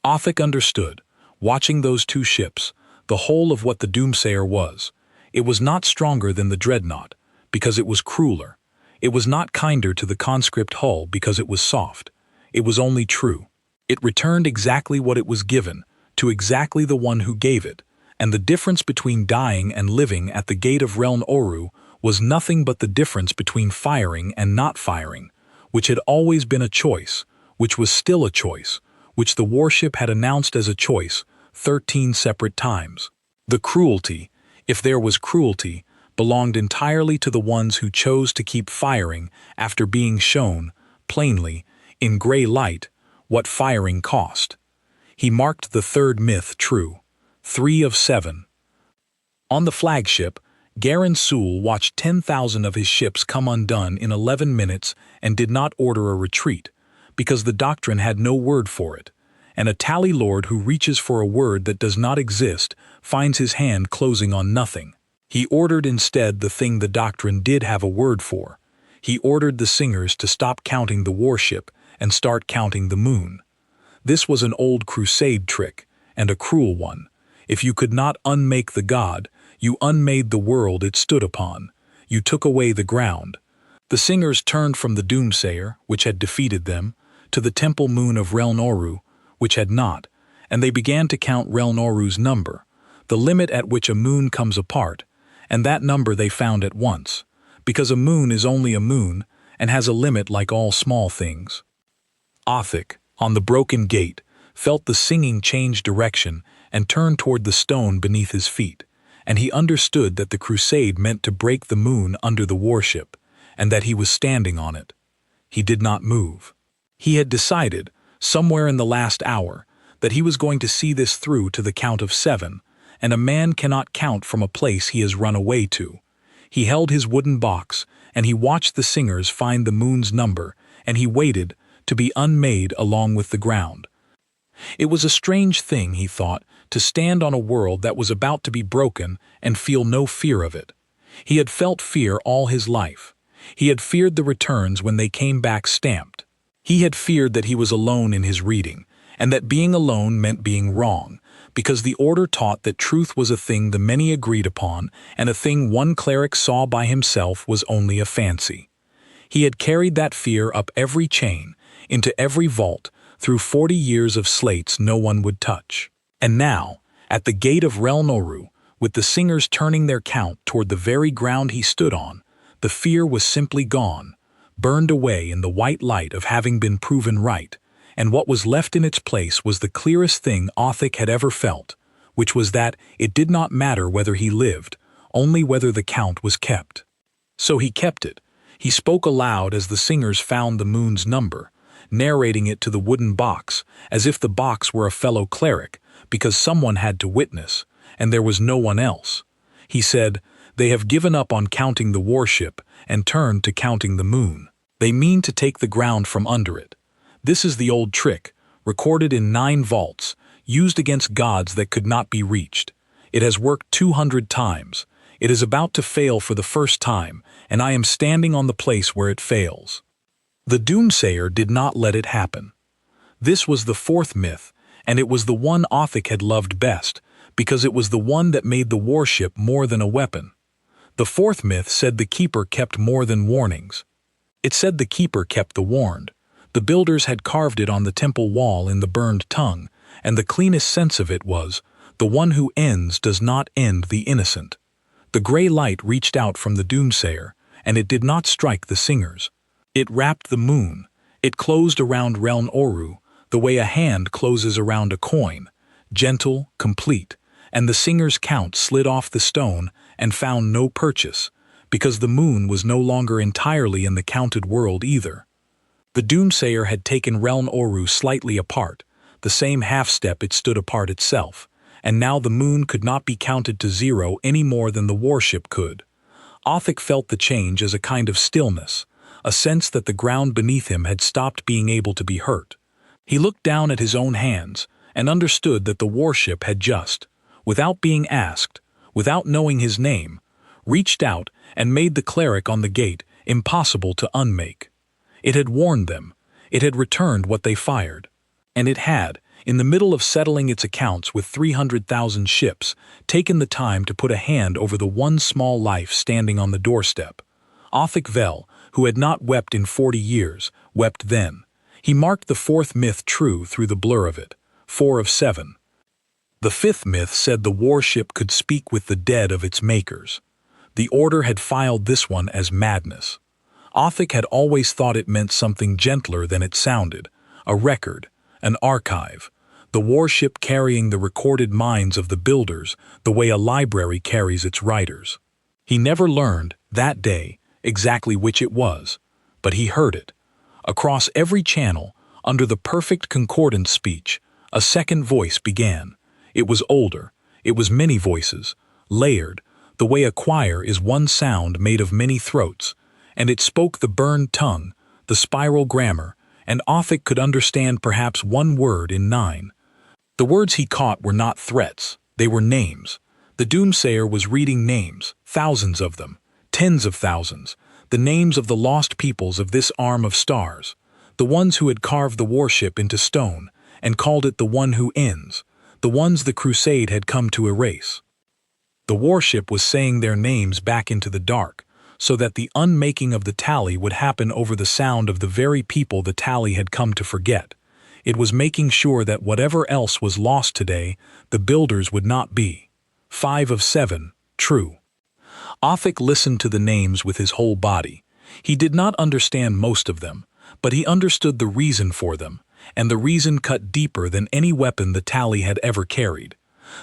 Othic understood, watching those 2 ships, the whole of what the doomsayer was. It was not stronger than the dreadnought, because it was crueler. It was not kinder to the conscript hull because it was soft. It was only true. It returned exactly what it was given, to exactly the one who gave it, and the difference between dying and living at the gate of Reln Oru was nothing but the difference between firing and not firing, which had always been a choice, which was still a choice, which the warship had announced as a choice 13 separate times. The cruelty, if there was cruelty, belonged entirely to the ones who chose to keep firing after being shown, plainly, in gray light, what firing cost. He marked the 3rd myth true, 3 of 7. On the flagship, Garen Sewell watched 10,000 of his ships come undone in 11 minutes and did not order a retreat, because the doctrine had no word for it, and a tally lord who reaches for a word that does not exist finds his hand closing on nothing. He ordered instead the thing the doctrine did have a word for. He ordered the singers to stop counting the warship and start counting the moon. This was an old crusade trick, and a cruel one. If you could not unmake the god, you unmade the world it stood upon. You took away the ground. The singers turned from the doomsayer, which had defeated them, to the temple moon of Reln Oru, which had not, and they began to count Reln Oru's number, the limit at which a moon comes apart, and that number they found at once, because a moon is only a moon and has a limit like all small things. Othic, on the broken gate, felt the singing change direction and turn toward the stone beneath his feet, and he understood that the crusade meant to break the moon under the warship, and that he was standing on it. He did not move. He had decided, somewhere in the last hour, that he was going to see this through to the count of 7, and a man cannot count from a place he has run away to. He held his wooden box, and he watched the singers find the moon's number, and he waited to be unmade along with the ground. It was a strange thing, he thought, to stand on a world that was about to be broken and feel no fear of it. He had felt fear all his life. He had feared the returns when they came back stamped. He had feared that he was alone in his reading, and that being alone meant being wrong, because the order taught that truth was a thing the many agreed upon, and a thing one cleric saw by himself was only a fancy. He had carried that fear up every chain, into every vault, through 40 years of slates no one would touch. And now, at the gate of Reln Oru, with the singers turning their count toward the very ground he stood on, the fear was simply gone, burned away in the white light of having been proven right, and what was left in its place was the clearest thing Othic had ever felt, which was that it did not matter whether he lived, only whether the count was kept. So he kept it. He spoke aloud as the singers found the moon's number, narrating it to the wooden box, as if the box were a fellow cleric, because someone had to witness, and there was no one else. He said, "They have given up on counting the warship and turned to counting the moon. They mean to take the ground from under it. This is the old trick, recorded in 9 vaults, used against gods that could not be reached. It has worked 200 times. It is about to fail for the first time, and I am standing on the place where it fails." The doomsayer did not let it happen. This was the 4th myth, and it was the one Othic had loved best, because it was the one that made the warship more than a weapon. The 4th myth said the keeper kept more than warnings. It said the keeper kept the warned. The builders had carved it on the temple wall in the burned tongue, and the cleanest sense of it was, the one who ends does not end the innocent. The gray light reached out from the doomsayer, and it did not strike the singers. It wrapped the moon. It closed around Reln Oru, the way a hand closes around a coin, gentle, complete, and the singer's count slid off the stone and found no purchase, because the moon was no longer entirely in the counted world either. The doomsayer had taken Reln Oru slightly apart, the same half-step it stood apart itself, and now the moon could not be counted to 0 any more than the warship could. Othic felt the change as a kind of stillness, a sense that the ground beneath him had stopped being able to be hurt. He looked down at his own hands and understood that the warship had just, without being asked, without knowing his name, reached out and made the cleric on the gate impossible to unmake. It had warned them. It had returned what they fired. And it had, in the middle of settling its accounts with 300,000 ships, taken the time to put a hand over the one small life standing on the doorstep. Othic Vel, who had not wept in 40 years, wept then. He marked the 4th myth true through the blur of it, 4 of 7. The 5th myth said the warship could speak with the dead of its makers. The Order had filed this one as madness. Othic had always thought it meant something gentler than it sounded, a record, an archive, the warship carrying the recorded minds of the builders the way a library carries its writers. He never learned, that day, exactly which it was, but he heard it. Across every channel, under the perfect concordant speech, a second voice began. It was older, it was many voices, layered, the way a choir is one sound made of many throats, and it spoke the burned tongue, the spiral grammar, and Othic could understand perhaps 1 word in 9. The words he caught were not threats, they were names. The doomsayer was reading names, thousands of them, tens of thousands, the names of the lost peoples of this arm of stars, the ones who had carved the warship into stone and called it the one who ends, the ones the crusade had come to erase. The warship was saying their names back into the dark, so that the unmaking of the tally would happen over the sound of the very people the tally had come to forget. It was making sure that whatever else was lost today, the builders would not be. 5 of 7, true. Othic listened to the names with his whole body. He did not understand most of them, but he understood the reason for them, and the reason cut deeper than any weapon the tally had ever carried.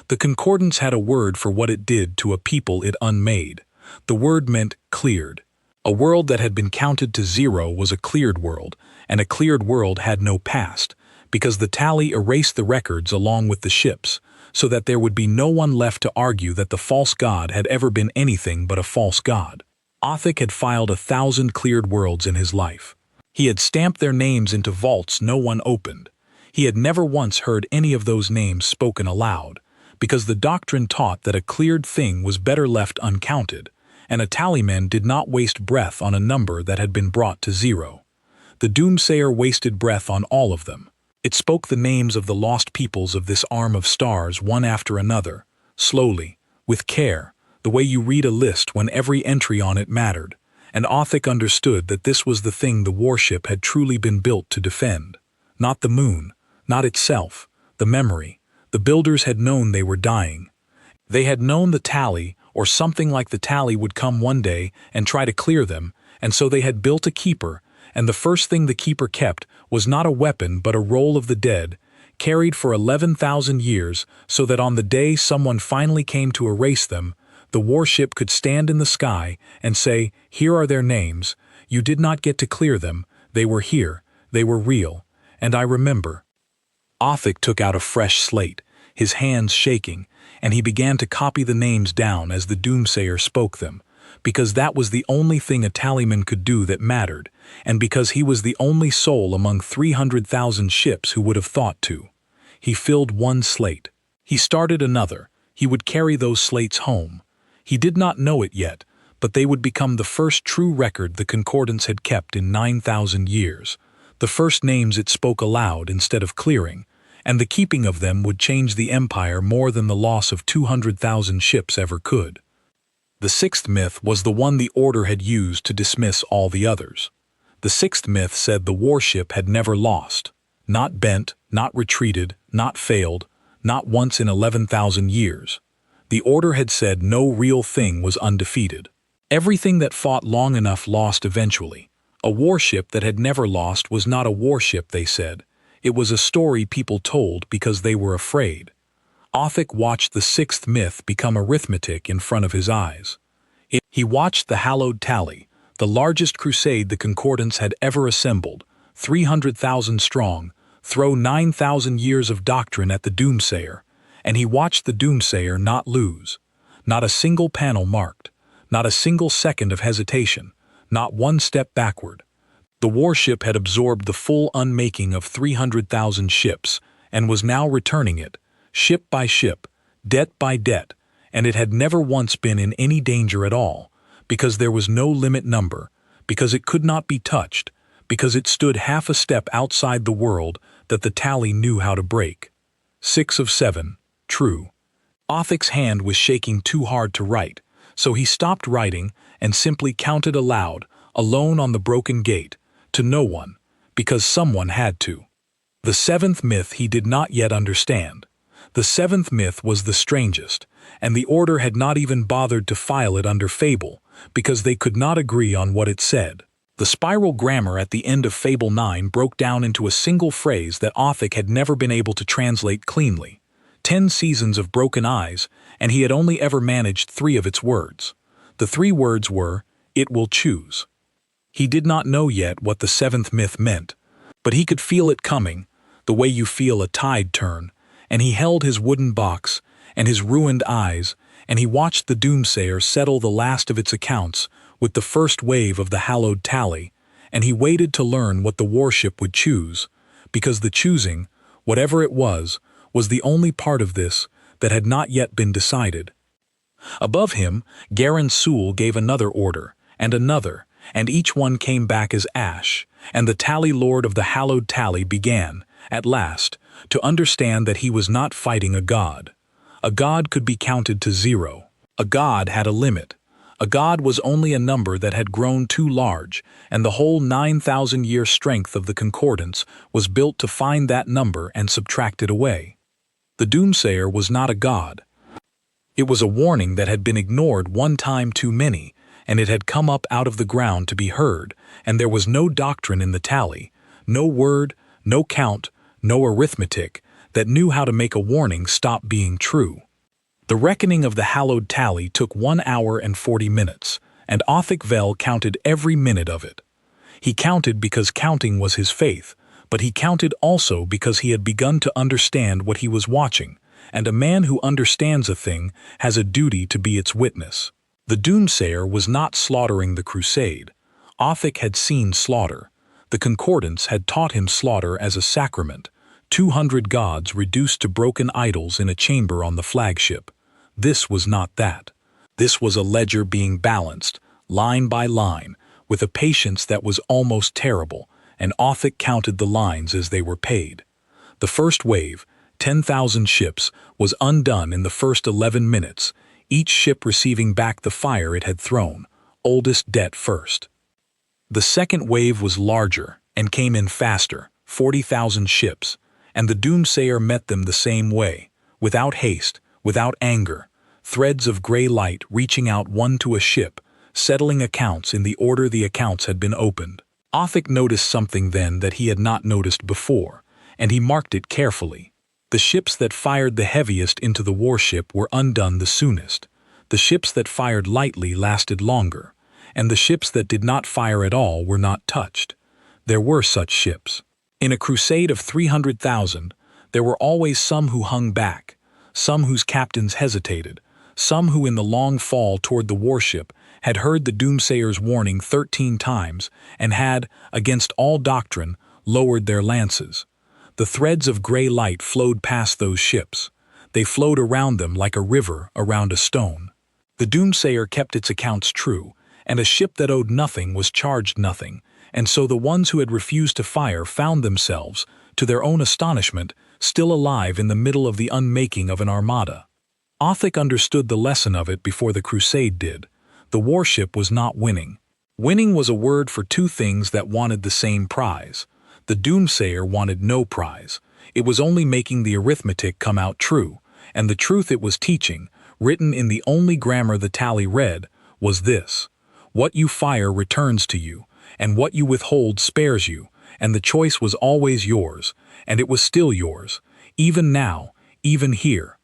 The concordance had a word for what it did to a people it unmade. The word meant cleared. A world that had been counted to 0 was a cleared world, and a cleared world had no past, because the tally erased the records along with the ships, so that there would be no one left to argue that the false god had ever been anything but a false god. Othic had filed 1,000 cleared worlds in his life. He had stamped their names into vaults no one opened. He had never once heard any of those names spoken aloud, because the doctrine taught that a cleared thing was better left uncounted, and a tallyman did not waste breath on a number that had been brought to 0. The doomsayer wasted breath on all of them. It spoke the names of the lost peoples of this arm of stars one after another, slowly, with care, the way you read a list when every entry on it mattered, and Othic understood that this was the thing the warship had truly been built to defend. Not the moon, not itself, the memory. The builders had known they were dying. They had known the tally, or something like the tally, would come one day and try to clear them, and so they had built a keeper, and the first thing the keeper kept was not a weapon but a roll of the dead, carried for 11,000 years, so that on the day someone finally came to erase them, the warship could stand in the sky and say, "Here are their names. You did not get to clear them. They were here. They were real. And I remember." Othic took out a fresh slate, his hands shaking, and he began to copy the names down as the doomsayer spoke them, because that was the only thing a tallyman could do that mattered, and because he was the only soul among 300,000 ships who would have thought to. He filled one slate. He started another. He would carry those slates home. He did not know it yet, but they would become the first true record the Concordance had kept in 9,000 years, the first names it spoke aloud instead of clearing, and the keeping of them would change the Empire more than the loss of 200,000 ships ever could. The sixth myth was the one the Order had used to dismiss all the others. The sixth myth said the warship had never lost, not bent, not retreated, not failed, not once in 11,000 years. The Order had said no real thing was undefeated. Everything that fought long enough lost eventually. A warship that had never lost was not a warship, they said. It was a story people told because they were afraid. Othic watched the sixth myth become arithmetic in front of his eyes. He watched the hallowed tally, the largest crusade the Concordance had ever assembled, 300,000 strong, throw 9,000 years of doctrine at the doomsayer, and he watched the doomsayer not lose. Not a single panel marked, not a single second of hesitation, not one step backward. The warship had absorbed the full unmaking of 300,000 ships and was now returning it, ship by ship, debt by debt, and it had never once been in any danger at all, because there was no limit number, because it could not be touched, because it stood half a step outside the world that the tally knew how to break. 6 of 7, true. Othic's hand was shaking too hard to write, so he stopped writing and simply counted aloud, alone on the broken gate, to no one, because someone had to. The seventh myth he did not yet understand. The seventh myth was the strangest, and the Order had not even bothered to file it under Fable, because they could not agree on what it said. The spiral grammar at the end of Fable 9 broke down into a single phrase that Othic had never been able to translate cleanly. 10 seasons of broken eyes, and he had only ever managed 3 of its words. The 3 words were, "It will choose." He did not know yet what the seventh myth meant, but he could feel it coming, the way you feel a tide turn, and he held his wooden box and his ruined eyes, and he watched the doomsayer settle the last of its accounts with the first wave of the hallowed tally, and he waited to learn what the warship would choose, because the choosing, whatever it was the only part of this that had not yet been decided. Above him, Garen Sewell gave another order, and each one came back as ash, and the tally lord of the hallowed tally began, at last, to understand that he was not fighting a god. A god could be counted to 0. A god had a limit. A god was only a number that had grown too large, and the whole 9,000-year strength of the Concordance was built to find that number and subtract it away. The doomsayer was not a god. It was a warning that had been ignored one time too many, and it had come up out of the ground to be heard, and there was no doctrine in the tally, no word, no count, no arithmetic, that knew how to make a warning stop being true. The reckoning of the hallowed tally took 1 hour and 40 minutes, and Othic Vel counted every minute of it. He counted because counting was his faith, but he counted also because he had begun to understand what he was watching, and a man who understands a thing has a duty to be its witness. The doomsayer was not slaughtering the crusade. Othic had seen slaughter. The Concordance had taught him slaughter as a sacrament, 200 gods reduced to broken idols in a chamber on the flagship. This was not that. This was a ledger being balanced, line by line, with a patience that was almost terrible, and Othic counted the lines as they were paid. The first wave, 10,000 ships, was undone in the first 11 minutes, each ship receiving back the fire it had thrown, oldest debt first. The second wave was larger and came in faster, 40,000 ships, and the doomsayer met them the same way, without haste, without anger, threads of gray light reaching out one to a ship, settling accounts in the order the accounts had been opened. Othic noticed something then that he had not noticed before, and he marked it carefully. The ships that fired the heaviest into the warship were undone the soonest. The ships that fired lightly lasted longer, and the ships that did not fire at all were not touched. There were such ships. In a crusade of 300,000, there were always some who hung back, some whose captains hesitated, some who in the long fall toward the warship had heard the doomsayer's warning 13 times and had, against all doctrine, lowered their lances. The threads of gray light flowed past those ships. They flowed around them like a river around a stone. The doomsayer kept its accounts true, and a ship that owed nothing was charged nothing, and so the ones who had refused to fire found themselves, to their own astonishment, still alive in the middle of the unmaking of an armada. Othic understood the lesson of it before the crusade did. The warship was not winning. Winning was a word for two things that wanted the same prize. The doomsayer wanted no prize. It was only making the arithmetic come out true, and the truth it was teaching, written in the only grammar the tally read, was this: what you fire returns to you, and what you withhold spares you, and the choice was always yours, and it was still yours, even now, even here.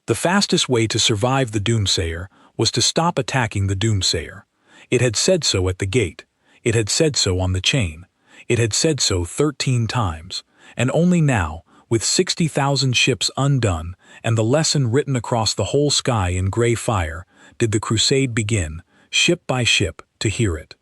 The fastest way to survive the doomsayer was to stop attacking the doomsayer. It had said so at the gate. It had said so on the chain. It had said so 13 times, and only now, with 60,000 ships undone and the lesson written across the whole sky in gray fire, did the crusade begin, ship by ship, to hear it.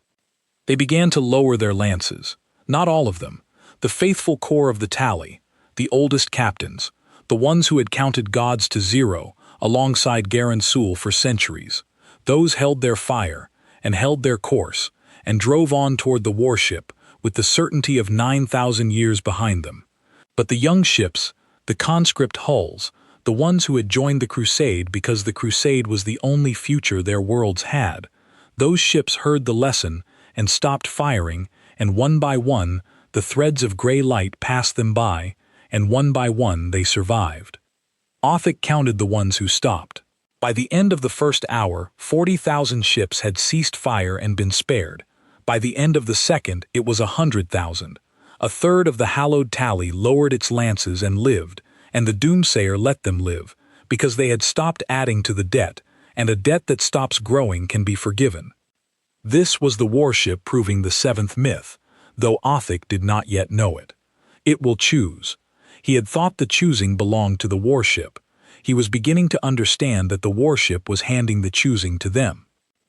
They began to lower their lances. Not all of them. The faithful core of the tally, the oldest captains, the ones who had counted gods to zero alongside Garin Sul for centuries. Those held their fire and held their course and drove on toward the warship with the certainty of 9,000 years behind them. But the young ships, the conscript hulls, the ones who had joined the crusade because the crusade was the only future their worlds had, those ships heard the lesson and stopped firing, and one by one the threads of gray light passed them by, and one by one they survived. Othic counted the ones who stopped. By the end of the first hour, 40,000 ships had ceased fire and been spared. By the end of the second, it was 100,000. A third of the hallowed tally lowered its lances and lived, and the doomsayer let them live, because they had stopped adding to the debt, and a debt that stops growing can be forgiven. This was the warship proving the seventh myth, though Othic did not yet know it. It will choose. He had thought the choosing belonged to the warship. He was beginning to understand that the warship was handing the choosing to them.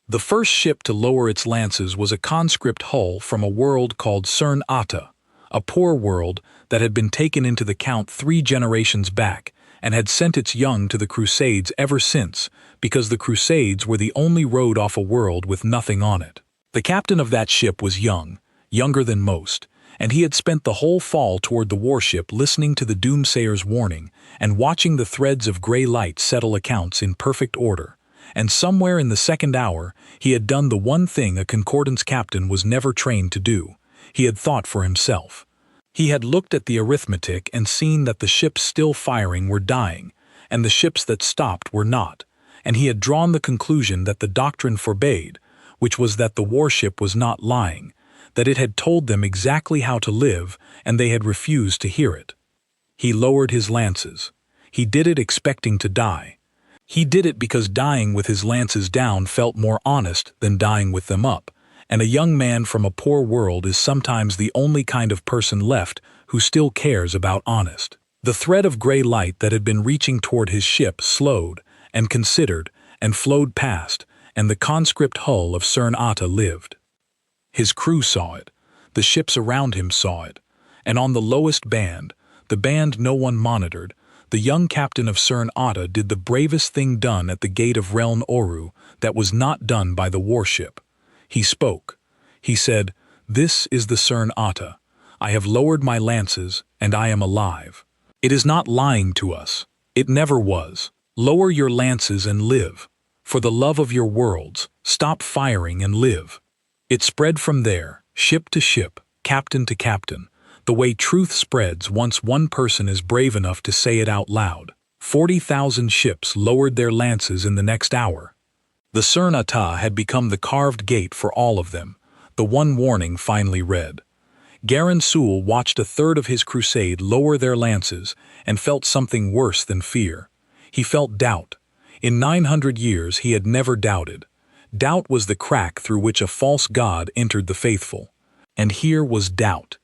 The first ship to lower its lances was a conscript hull from a world called Cern Ata, a poor world that had been taken into the count 3 generations back and had sent its young to the Crusades ever since, because the Crusades were the only road off a world with nothing on it. The captain of that ship was young, younger than most, and he had spent the whole fall toward the warship listening to the doomsayer's warning and watching the threads of gray light settle accounts in perfect order. And somewhere in the second hour, he had done the one thing a concordance captain was never trained to do. He had thought for himself. He had looked at the arithmetic and seen that the ships still firing were dying, and the ships that stopped were not, and he had drawn the conclusion that the doctrine forbade, which was that the warship was not lying, that it had told them exactly how to live, and they had refused to hear it. He lowered his lances. He did it expecting to die. He did it because dying with his lances down felt more honest than dying with them up, and a young man from a poor world is sometimes the only kind of person left who still cares about honest. The thread of gray light that had been reaching toward his ship slowed, and considered, and flowed past, and the conscript hull of Cern Ata lived. His crew saw it, the ships around him saw it, and on the lowest band, the band no one monitored, the young captain of Cern Ata did the bravest thing done at the gate of Reln Oru that was not done by the warship. He spoke. He said, "This is the Cern Ata. I have lowered my lances, and I am alive. It is not lying to us. It never was. Lower your lances and live. For the love of your worlds, stop firing and live. It spread from there, ship to ship, captain to captain, the way truth spreads once one person is brave enough to say it out loud. 40,000 ships lowered their lances in the next hour. The Cernata had become the carved gate for all of them, the one warning finally read. Garin Sul watched a third of his crusade lower their lances and felt something worse than fear. He felt doubt. In 900 years he had never doubted. Doubt was the crack through which a false god entered the faithful. And here was doubt,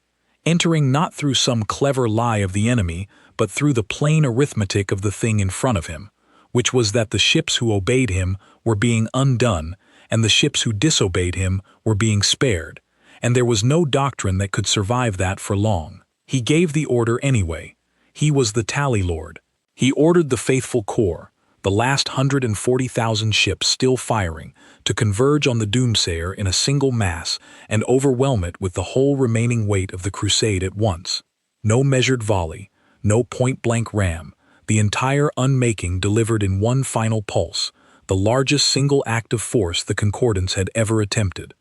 entering not through some clever lie of the enemy, but through the plain arithmetic of the thing in front of him, which was that the ships who obeyed him were being undone, and the ships who disobeyed him were being spared, and there was no doctrine that could survive that for long. He gave the order anyway. He was the Tally Lord. He ordered the faithful corps, the last 140,000 ships still firing, to converge on the Doomsayer in a single mass and overwhelm it with the whole remaining weight of the crusade at once. No measured volley, no point-blank ram, the entire unmaking delivered in one final pulse, the largest single act of force the Concordance had ever attempted.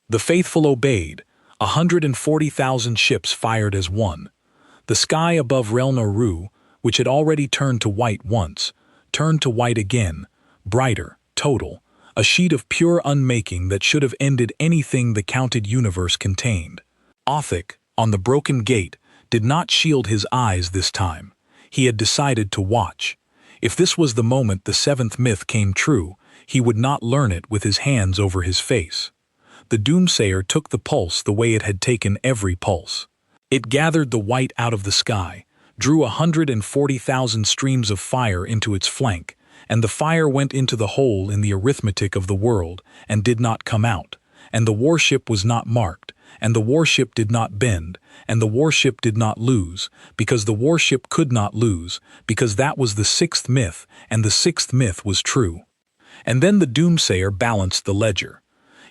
The faithful obeyed. 140,000 ships fired as one. The sky above Relnoru, which had already turned to white once, turned to white again, brighter, total, a sheet of pure unmaking that should have ended anything the counted universe contained. Othic, on the broken gate, did not shield his eyes this time. He had decided to watch. If this was the moment the seventh myth came true, he would not learn it with his hands over his face. The Doomsayer took the pulse the way it had taken every pulse. It gathered the white out of the sky, drew 140,000 streams of fire into its flank, and the fire went into the hole in the arithmetic of the world and did not come out, and the warship was not marked, and the warship did not bend, and the warship did not lose, because the warship could not lose, because that was the sixth myth, and the sixth myth was true. And then the Doomsayer balanced the ledger.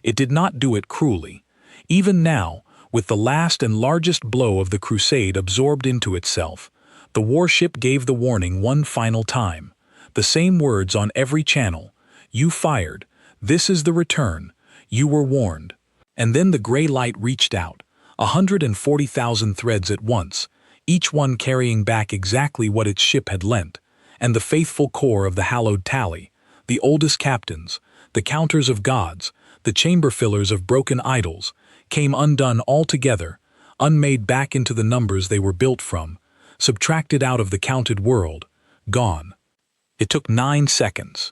It did not do it cruelly. Even now, with the last and largest blow of the crusade absorbed into itself, the warship gave the warning one final time. The same words on every channel. You fired. This is the return. You were warned. And then the gray light reached out, 140,000 threads at once, each one carrying back exactly what its ship had lent, and the faithful core of the hallowed tally, the oldest captains, the counters of gods, the chamber fillers of broken idols, came undone altogether, unmade back into the numbers they were built from, subtracted out of the counted world, gone. It took 9 seconds.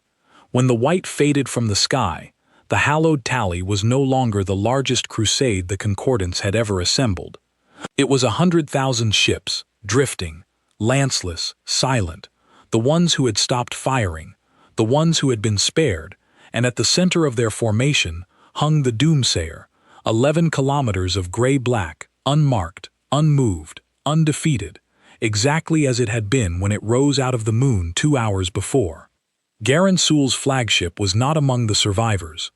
When the white faded from the sky, the hallowed tally was no longer the largest crusade the Concordance had ever assembled. It was 100,000 ships, drifting, lanceless, silent, the ones who had stopped firing, the ones who had been spared, and at the center of their formation hung the Doomsayer, 11 kilometers of gray-black, unmarked, unmoved, undefeated, exactly as it had been when it rose out of the moon 2 hours before. Garin Sul's flagship was not among the survivors.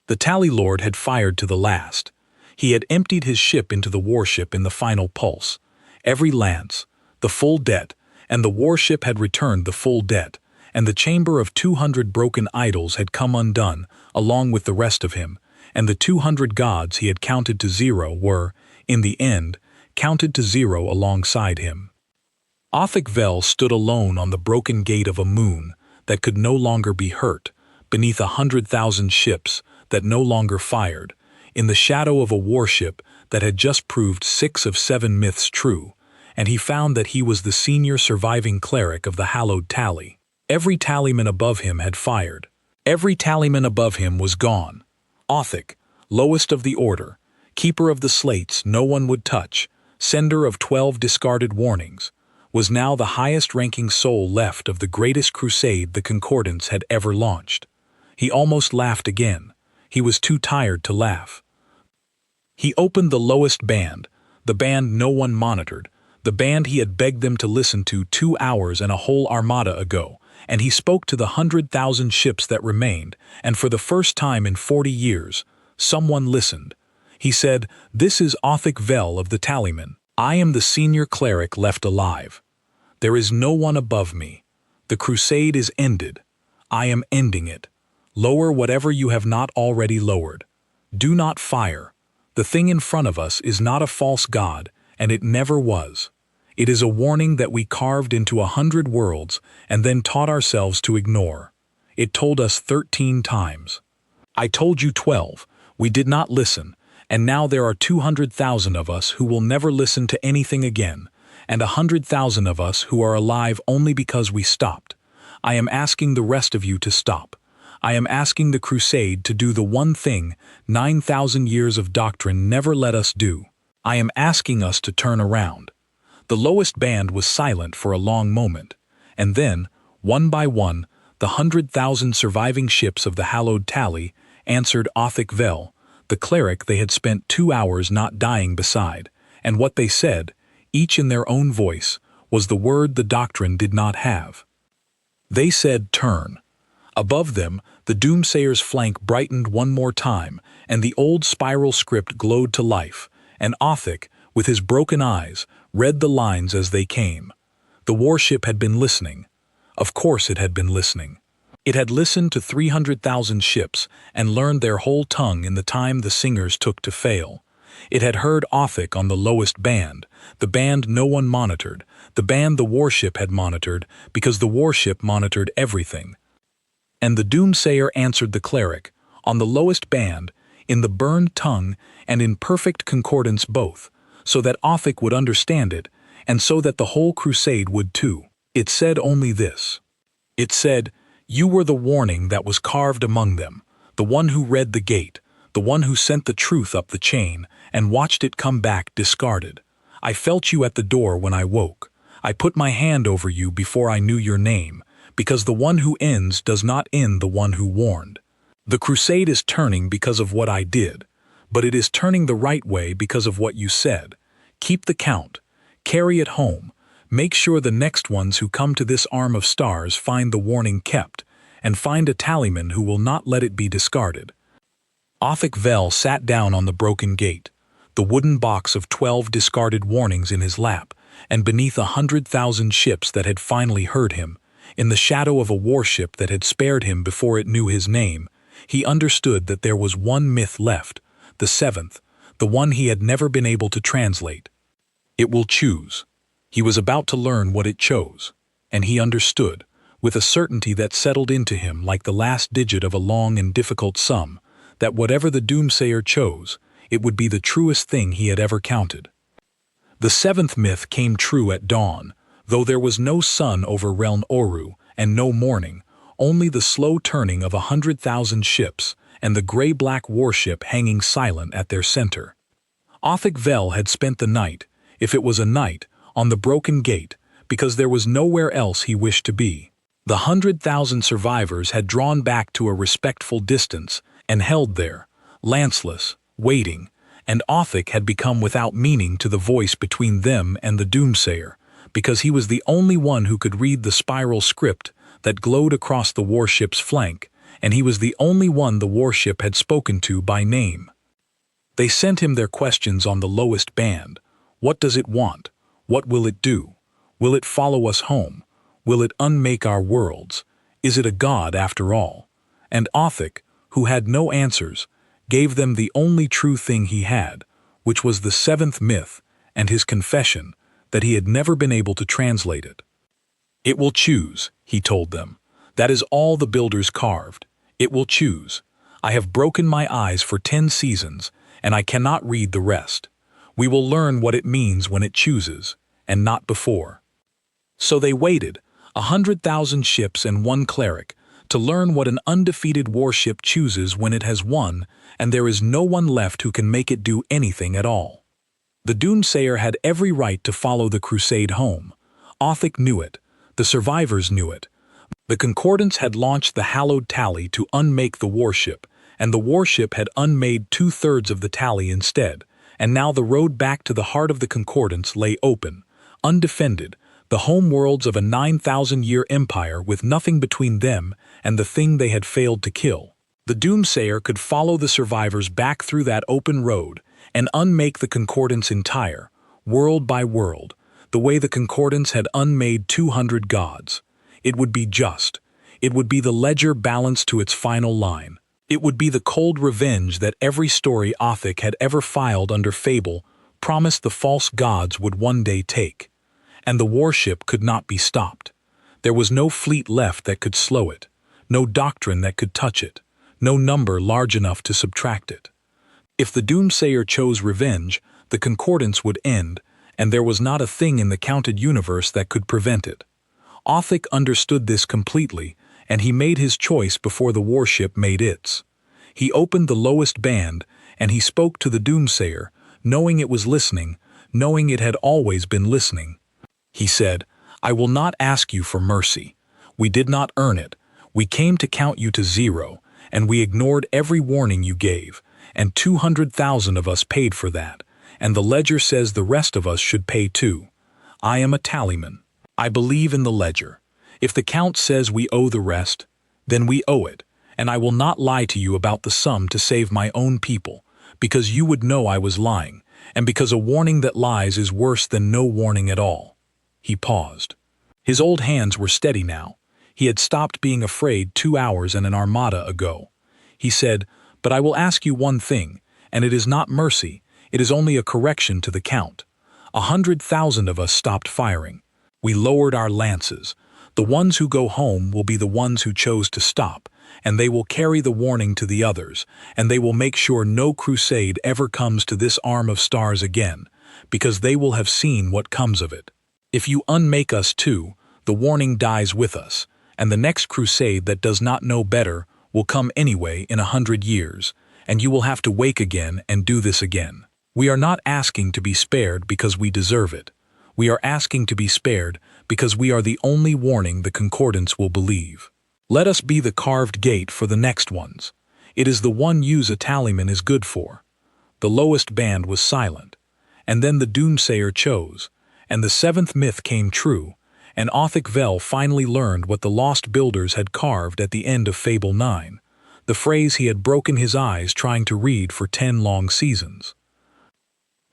The Tally Lord had fired to the last. He had emptied his ship into the warship in the final pulse. Every lance, the full debt, and the warship had returned the full debt, and the chamber of 200 broken idols had come undone, along with the rest of him, and the 200 gods he had counted to zero were, in the end, counted to zero alongside him. Othic Vel stood alone on the broken gate of a moon that could no longer be hurt, beneath 100,000 ships that no longer fired, in the shadow of a warship that had just proved 6 of 7 myths true, and he found that he was the senior surviving cleric of the hallowed tally. Every tallyman above him had fired. Every tallyman above him was gone. Othic, lowest of the order, keeper of the slates no one would touch, sender of 12 discarded warnings, was now the highest-ranking soul left of the greatest crusade the Concordance had ever launched. He almost laughed again. He was too tired to laugh. He opened the lowest band, the band no one monitored, the band he had begged them to listen to 2 hours and a whole armada ago, and he spoke to the 100,000 ships that remained, and for the first time in 40 years, someone listened. He said, "This is Othic Vel of the Tallyman. I am the senior cleric left alive. There is no one above me. The crusade is ended. I am ending it. Lower whatever you have not already lowered. Do not fire. The thing in front of us is not a false god, and it never was. It is a warning that we carved into 100 worlds and then taught ourselves to ignore. It told us 13 times. I told you 12. We did not listen, and now there are 200,000 of us who will never listen to anything again, and 100,000 of us who are alive only because we stopped. I am asking the rest of you to stop. I am asking the crusade to do the one thing 9,000 years of doctrine never let us do. I am asking us to turn around. The lowest band was silent for a long moment, and then, one by one, the 100,000 surviving ships of the hallowed tally answered Othic Vel, the cleric they had spent 2 hours not dying beside, and what they said, each in their own voice, was the word the doctrine did not have. They said turn. Above them, the Doomsayer's flank brightened one more time, and the old spiral script glowed to life, and Othic, with his broken eyes, read the lines as they came. The warship had been listening. Of course it had been listening. It had listened to 300,000 ships and learned their whole tongue in the time the singers took to fail. It had heard Othic on the lowest band, the band no one monitored, the band the warship had monitored because the warship monitored everything. And the Doomsayer answered the cleric, on the lowest band, in the burned tongue and in perfect concordance both, so that Othic would understand it, and so that the whole crusade would too. It said only this. It said, you were the warning that was carved among them, the one who read the gate, the one who sent the truth up the chain and watched it come back discarded. I felt you at the door when I woke. I put my hand over you before I knew your name, because the one who ends does not end the one who warned. The crusade is turning because of what I did, but it is turning the right way because of what you said. Keep the count. Carry it home. Make sure the next ones who come to this arm of stars find the warning kept, and find a tallyman who will not let it be discarded. Othic Vel sat down on the broken gate, the wooden box of 12 discarded warnings in his lap, and beneath 100,000 ships that had finally heard him, in the shadow of a warship that had spared him before it knew his name, he understood that there was one myth left, the seventh, the one he had never been able to translate. It will choose. He was about to learn what it chose, and he understood, with a certainty that settled into him like the last digit of a long and difficult sum, that whatever the Doomsayer chose, it would be the truest thing he had ever counted. The seventh myth came true at dawn, though there was no sun over Reln Oru, and no morning, only the slow turning of 100,000 ships, and the gray-black warship hanging silent at their center. Othic Vel had spent the night, if it was a night, on the broken gate, because there was nowhere else he wished to be. The 100,000 survivors had drawn back to a respectful distance, and held there, lanceless, waiting, and Othic had become without meaning to the voice between them and the Doomsayer, because he was the only one who could read the spiral script that glowed across the warship's flank, and he was the only one the warship had spoken to by name. They sent him their questions on the lowest band. What does it want? What will it do? Will it follow us home? Will it unmake our worlds? Is it a god after all? And Othic, who had no answers, gave them the only true thing he had, which was the seventh myth and his confession that he had never been able to translate it. It will choose, he told them. That is all the builders carved. It will choose. I have broken my eyes for 10 seasons, and I cannot read the rest. We will learn what it means when it chooses, and not before. So they waited, 100,000 ships and one cleric, to learn what an undefeated warship chooses when it has won, and there is no one left who can make it do anything at all. The Doomsayer had every right to follow the crusade home. Othic knew it. The survivors knew it. The Concordance had launched the hallowed tally to unmake the warship, and the warship had unmade 2/3 of the tally instead, and now the road back to the heart of the Concordance lay open, undefended, the home worlds of a 9,000-year empire with nothing between them and the thing they had failed to kill. The Doomsayer could follow the survivors back through that open road and unmake the Concordance entire, world by world, the way the concordance had unmade 200 gods. It would be just. It would be the ledger balanced to its final line. It would be the cold revenge that every story Othic had ever filed under fable promised the false gods would one day take. And the warship could not be stopped. There was no fleet left that could slow it, no doctrine that could touch it, no number large enough to subtract it. If the doomsayer chose revenge, the concordance would end, and there was not a thing in the counted universe that could prevent it. Othic understood this completely, and he made his choice before the warship made its. He opened the lowest band, and he spoke to the doomsayer, knowing it was listening, knowing it had always been listening. He said, "I will not ask you for mercy. We did not earn it. We came to count you to 0, and we ignored every warning you gave, and 200,000 of us paid for that, and the ledger says the rest of us should pay too. I am a tallyman. I believe in the ledger. If the count says we owe the rest, then we owe it, and I will not lie to you about the sum to save my own people, because you would know I was lying, and because a warning that lies is worse than no warning at all." He paused. His old hands were steady now. He had stopped being afraid 2 hours and an armada ago. He said, "But I will ask you one thing, and it is not mercy, it is only a correction to the count. 100,000 of us stopped firing. We lowered our lances. The ones who go home will be the ones who chose to stop, and they will carry the warning to the others, and they will make sure no crusade ever comes to this arm of stars again, because they will have seen what comes of it. If you unmake us too, the warning dies with us, and the next crusade that does not know better will come anyway in 100 years, and you will have to wake again and do this again. We are not asking to be spared because we deserve it. We are asking to be spared because we are the only warning the concordance will believe. Let us be the carved gate for the next ones. It is the one use a tallyman is good for." The lowest band was silent, and then the doomsayer chose, and the 7th myth came true, and Othic Vel finally learned what the lost builders had carved at the end of Fable 9, the phrase he had broken his eyes trying to read for 10 long seasons.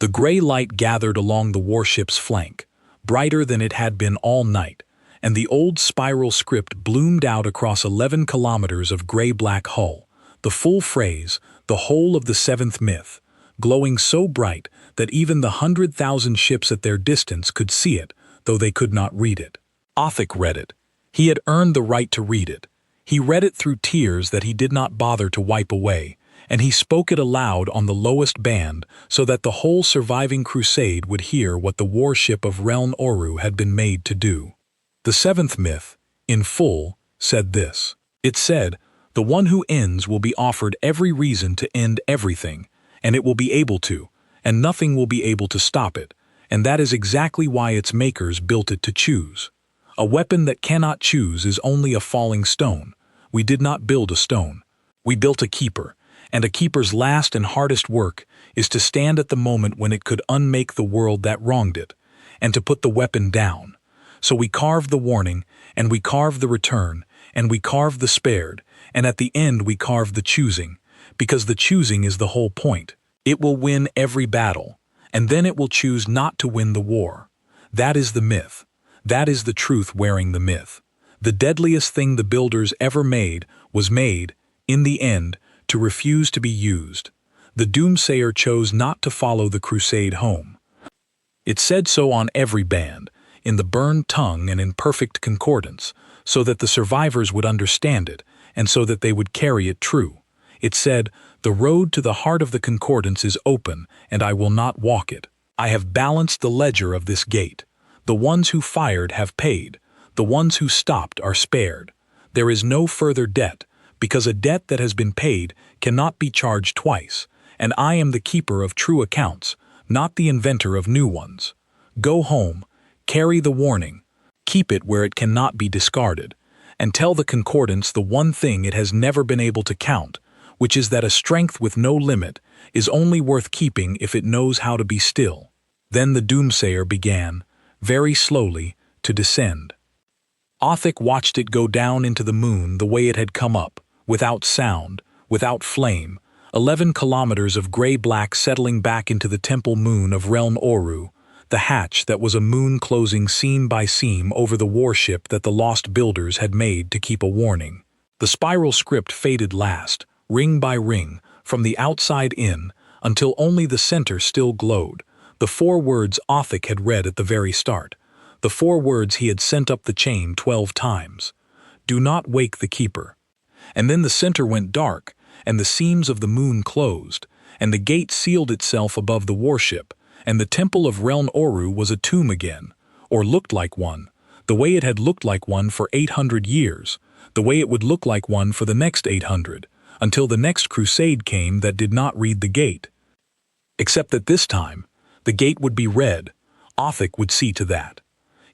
The gray light gathered along the warship's flank, brighter than it had been all night, and the old spiral script bloomed out across 11 kilometers of gray-black hull, the full phrase, the whole of the 7th myth, glowing so bright that even the 100,000 ships at their distance could see it, though they could not read it. Othic read it. He had earned the right to read it. He read it through tears that he did not bother to wipe away, and he spoke it aloud on the lowest band so that the whole surviving crusade would hear what the warship of Reln Oru had been made to do. The 7th myth, in full, said this. It said, "The one who ends will be offered every reason to end everything, and it will be able to, and nothing will be able to stop it, and that is exactly why its makers built it to choose. A weapon that cannot choose is only a falling stone. We did not build a stone. We built a keeper, and a keeper's last and hardest work is to stand at the moment when it could unmake the world that wronged it, and to put the weapon down. So we carved the warning, and we carved the return, and we carved the spared, and at the end we carved the choosing, because the choosing is the whole point. It will win every battle, and then it will choose not to win the war. That is the myth. That is the truth wearing the myth. The deadliest thing the builders ever made was made, in the end, to refuse to be used. The doomsayer chose not to follow the crusade home. It said so on every band, in the burned tongue and in perfect concordance, so that the survivors would understand it, and so that they would carry it true. It said, "The road to the heart of the concordance is open, and I will not walk it. I have balanced the ledger of this gate. The ones who fired have paid. The ones who stopped are spared. There is no further debt, because a debt that has been paid cannot be charged twice, and I am the keeper of true accounts, not the inventor of new ones. Go home, carry the warning, keep it where it cannot be discarded, and tell the concordance the one thing it has never been able to count, which is that a strength with no limit is only worth keeping if it knows how to be still." Then the doomsayer began, very slowly, to descend. Othic watched it go down into the moon the way it had come up, without sound, without flame, 11 kilometers of gray-black settling back into the temple moon of Reln Oru, the hatch that was a moon closing seam by seam over the warship that the lost builders had made to keep a warning. The spiral script faded last, ring by ring, from the outside in, until only the center still glowed, the 4 words Othic had read at the very start, the 4 words he had sent up the chain 12 times. Do not wake the keeper. And then the center went dark, and the seams of the moon closed, and the gate sealed itself above the warship, and the temple of Reln Oru was a tomb again, or looked like one, the way it had looked like one for 800 years, the way it would look like one for the next 800, until the next crusade came that did not read the gate. Except that this time, the gate would be read. Othic would see to that.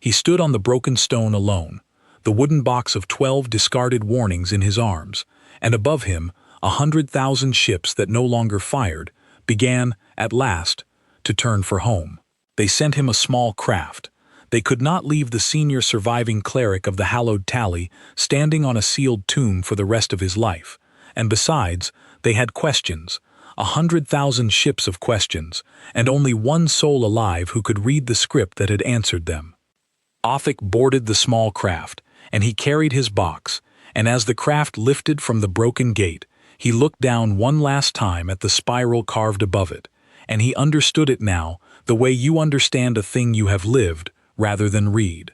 He stood on the broken stone alone, the wooden box of 12 discarded warnings in his arms, and above him, 100,000 ships that no longer fired, began, at last, to turn for home. They sent him a small craft. They could not leave the senior surviving cleric of the hallowed tally standing on a sealed tomb for the rest of his life. And besides, they had questions, 100,000 ships of questions, and only one soul alive who could read the script that had answered them. Othic boarded the small craft, and he carried his box, and as the craft lifted from the broken gate, he looked down one last time at the spiral carved above it, and he understood it now the way you understand a thing you have lived rather than read.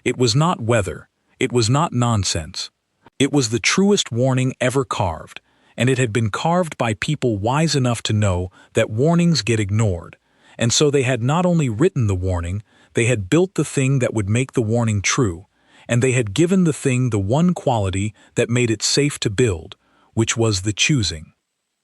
It was not weather, it was not nonsense. It was the truest warning ever carved, and it had been carved by people wise enough to know that warnings get ignored, and so they had not only written the warning, they had built the thing that would make the warning true, and they had given the thing the one quality that made it safe to build, which was the choosing.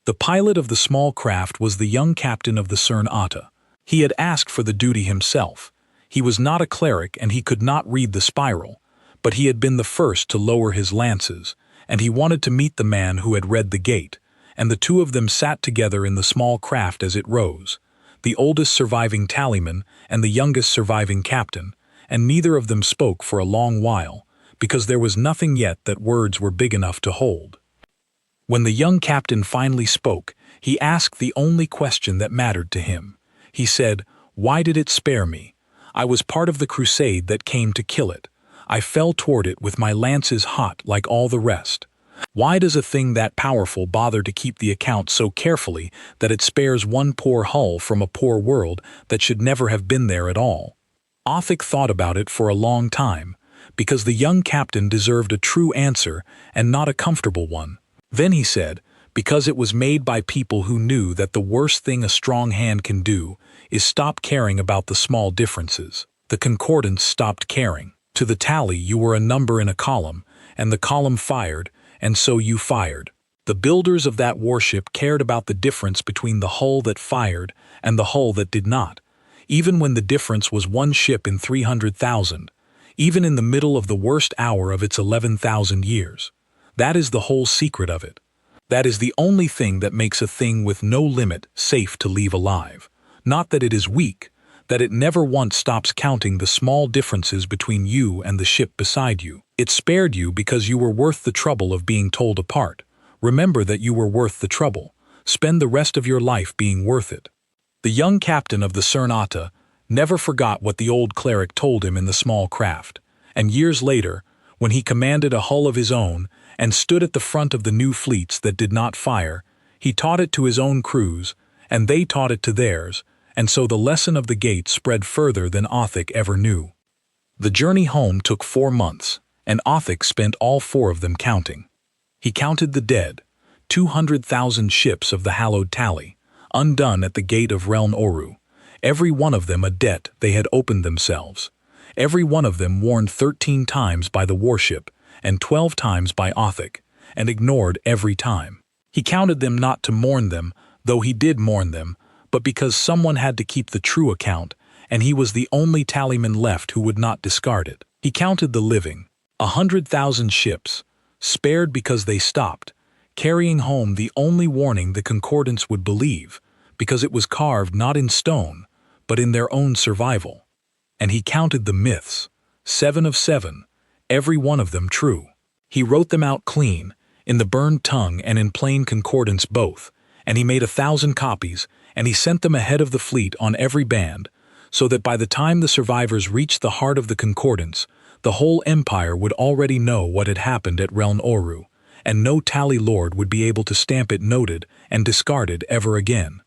The pilot of the small craft was the young captain of the Cern Atta. He had asked for the duty himself. He was not a cleric and he could not read the spiral, but he had been the first to lower his lances, and he wanted to meet the man who had read the gate, and the two of them sat together in the small craft as it rose, the oldest surviving tallyman and the youngest surviving captain, and neither of them spoke for a long while, because there was nothing yet that words were big enough to hold. When the young captain finally spoke, he asked the only question that mattered to him. He said, "Why did it spare me? I was part of the crusade that came to kill it. I fell toward it with my lances hot like all the rest. Why does a thing that powerful bother to keep the account so carefully that it spares one poor hull from a poor world that should never have been there at all?" Othic thought about it for a long time, because the young captain deserved a true answer and not a comfortable one. Then he said, because it was made by people who knew that the worst thing a strong hand can do is stop caring about the small differences. The concordance stopped caring. To the tally you were a number in a column, and the column fired, and so you fired. The builders of that warship cared about the difference between the hull that fired and the hull that did not, even when the difference was one ship in 300,000, even in the middle of the worst hour of its 11,000 years. That is the whole secret of it. That is the only thing that makes a thing with no limit safe to leave alive. Not that it is weak, that it never once stops counting the small differences between you and the ship beside you. It spared you because you were worth the trouble of being told apart. Remember that you were worth the trouble. Spend the rest of your life being worth it. The young captain of the Cern Atta never forgot what the old cleric told him in the small craft, and years later, when he commanded a hull of his own and stood at the front of the new fleets that did not fire, he taught it to his own crews, and they taught it to theirs, and so the lesson of the gate spread further than Othic ever knew. The journey home took 4 months, and Othic spent all 4 of them counting. He counted the dead, 200,000 ships of the hallowed tally, undone at the gate of Reln Oru, every one of them a debt they had opened themselves, every one of them warned 13 times by the warship and 12 times by Othic, and ignored every time. He counted them not to mourn them, though he did mourn them, but because someone had to keep the true account, and he was the only tallyman left who would not discard it. He counted the living, 100,000 ships, spared because they stopped, carrying home the only warning the concordance would believe, because it was carved not in stone, but in their own survival. And he counted the myths, 7 of 7, every one of them true. He wrote them out clean, in the burned tongue and in plain concordance both, and he made 1,000 copies, and he sent them ahead of the fleet on every band, so that by the time the survivors reached the heart of the concordance, the whole empire would already know what had happened at Reln Oru, and no tally lord would be able to stamp it noted and discarded ever again.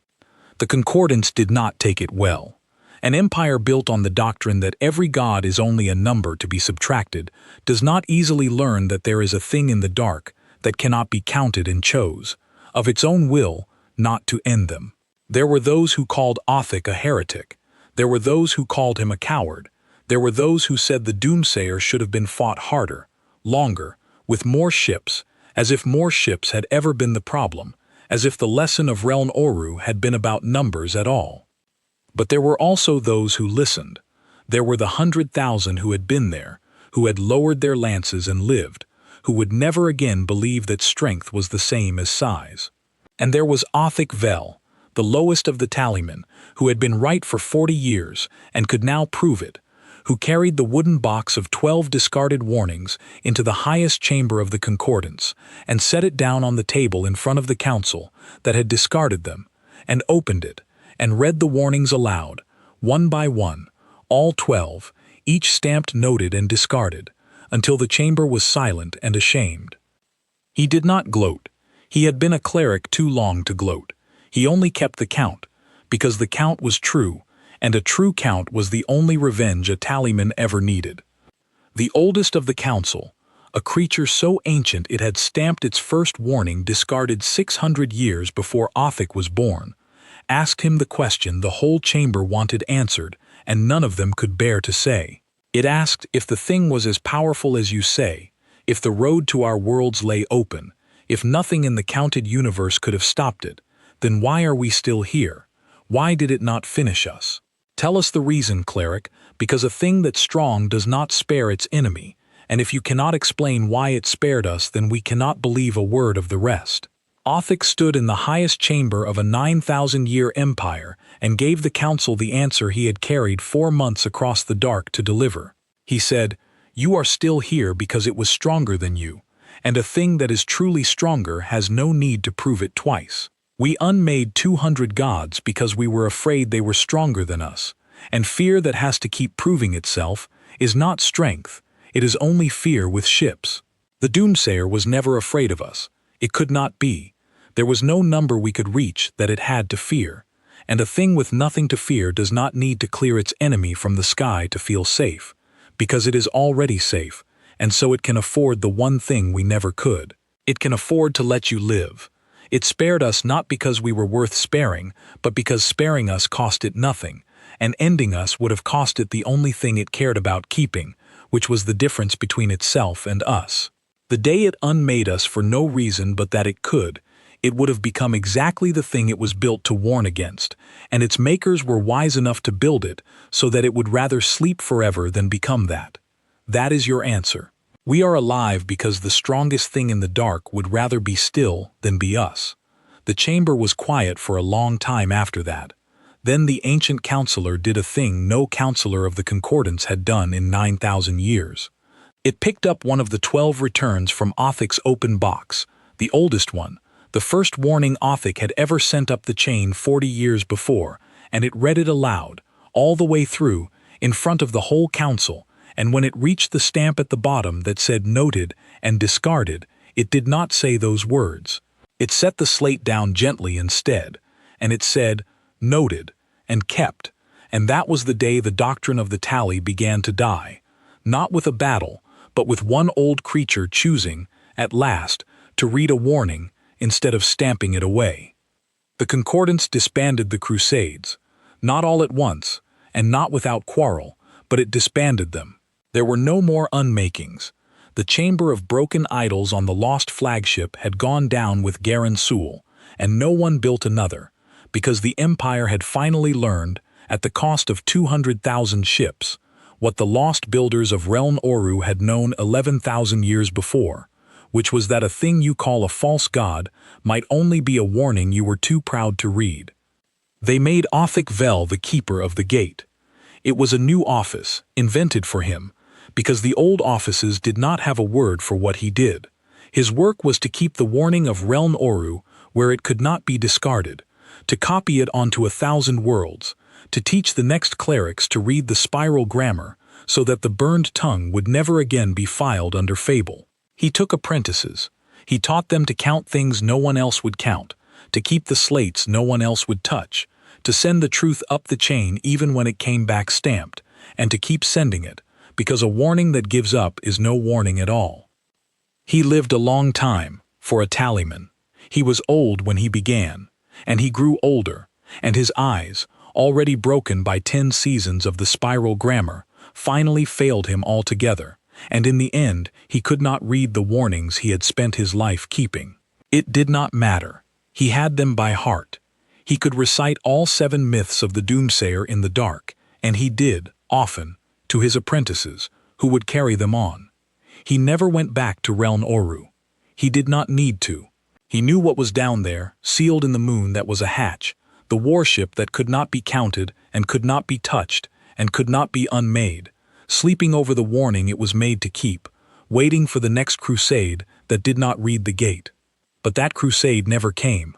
The concordance did not take it well. An empire built on the doctrine that every god is only a number to be subtracted does not easily learn that there is a thing in the dark that cannot be counted and chose, of its own will, not to end them. There were those who called Othic a heretic. There were those who called him a coward. There were those who said the Doomsayer should have been fought harder, longer, with more ships, as if more ships had ever been the problem, as if the lesson of Reln Oru had been about numbers at all. But there were also those who listened. There were the 100,000 who had been there, who had lowered their lances and lived, who would never again believe that strength was the same as size. And there was Othic Vel, the lowest of the tallymen, who had been right for 40 years and could now prove it, who carried the wooden box of 12 discarded warnings into the highest chamber of the concordance and set it down on the table in front of the council that had discarded them, and opened it, and read the warnings aloud, one by one, all 12, each stamped noted and discarded, until the chamber was silent and ashamed. He did not gloat. He had been a cleric too long to gloat. He only kept the count, because the count was true, and a true count was the only revenge a tallyman ever needed. The oldest of the council, a creature so ancient it had stamped its first warning discarded 600 years before Othic was born, asked him the question the whole chamber wanted answered, and none of them could bear to say. It asked if the thing was as powerful as you say, if the road to our worlds lay open, if nothing in the counted universe could have stopped it, then why are we still here? Why did it not finish us? Tell us the reason, cleric, because a thing that's strong does not spare its enemy, and if you cannot explain why it spared us, then we cannot believe a word of the rest. Othic stood in the highest chamber of a 9,000-year empire and gave the council the answer he had carried 4 months across the dark to deliver. He said, "You are still here because it was stronger than you, and a thing that is truly stronger has no need to prove it twice. We unmade 200 gods because we were afraid they were stronger than us, and fear that has to keep proving itself is not strength, it is only fear with ships. The Doomsayer was never afraid of us. It could not be. There was no number we could reach that it had to fear, and a thing with nothing to fear does not need to clear its enemy from the sky to feel safe, because it is already safe, and so it can afford the one thing we never could. It can afford to let you live. It spared us not because we were worth sparing, but because sparing us cost it nothing, and ending us would have cost it the only thing it cared about keeping, which was the difference between itself and us. The day it unmade us for no reason but that it could, it would have become exactly the thing it was built to warn against, and its makers were wise enough to build it so that it would rather sleep forever than become that. That is your answer. We are alive because the strongest thing in the dark would rather be still than be us." The chamber was quiet for a long time after that. Then the ancient counselor did a thing no counselor of the concordance had done in 9,000 years. It picked up one of the 12 returns from Othic's open box, the oldest one, the first warning Othic had ever sent up the chain 40 years before, and it read it aloud, all the way through, in front of the whole council, and when it reached the stamp at the bottom that said noted and discarded, it did not say those words. It set the slate down gently instead, and it said, noted, and kept, and that was the day the doctrine of the tally began to die, not with a battle, but with one old creature choosing, at last, to read a warning instead of stamping it away. The concordance disbanded the crusades, not all at once, and not without quarrel, but it disbanded them. There were no more unmakings. The chamber of broken idols on the lost flagship had gone down with Garen Sewell, and no one built another, because the Empire had finally learned, at the cost of 200,000 ships, what the lost builders of Reln Oru had known 11,000 years before, which was that a thing you call a false god might only be a warning you were too proud to read. They made Othic Vel the keeper of the gate. It was a new office, invented for him, because the old offices did not have a word for what he did. His work was to keep the warning of Reln Oru where it could not be discarded, to copy it onto 1,000 worlds, to teach the next clerics to read the spiral grammar so that the burned tongue would never again be filed under fable. He took apprentices. He taught them to count things no one else would count, to keep the slates no one else would touch, to send the truth up the chain even when it came back stamped, and to keep sending it, because a warning that gives up is no warning at all. He lived a long time, for a tallyman. He was old when he began, and he grew older, and his eyes, already broken by 10 seasons of the spiral grammar, finally failed him altogether, and in the end he could not read the warnings he had spent his life keeping. It did not matter. He had them by heart. He could recite all 7 myths of the doomsayer in the dark, and he did, often, to his apprentices, who would carry them on. He never went back to Reln Oru. He did not need to. He knew what was down there, sealed in the moon that was a hatch, the warship that could not be counted and could not be touched and could not be unmade, sleeping over the warning it was made to keep, waiting for the next crusade that did not read the gate. But that crusade never came.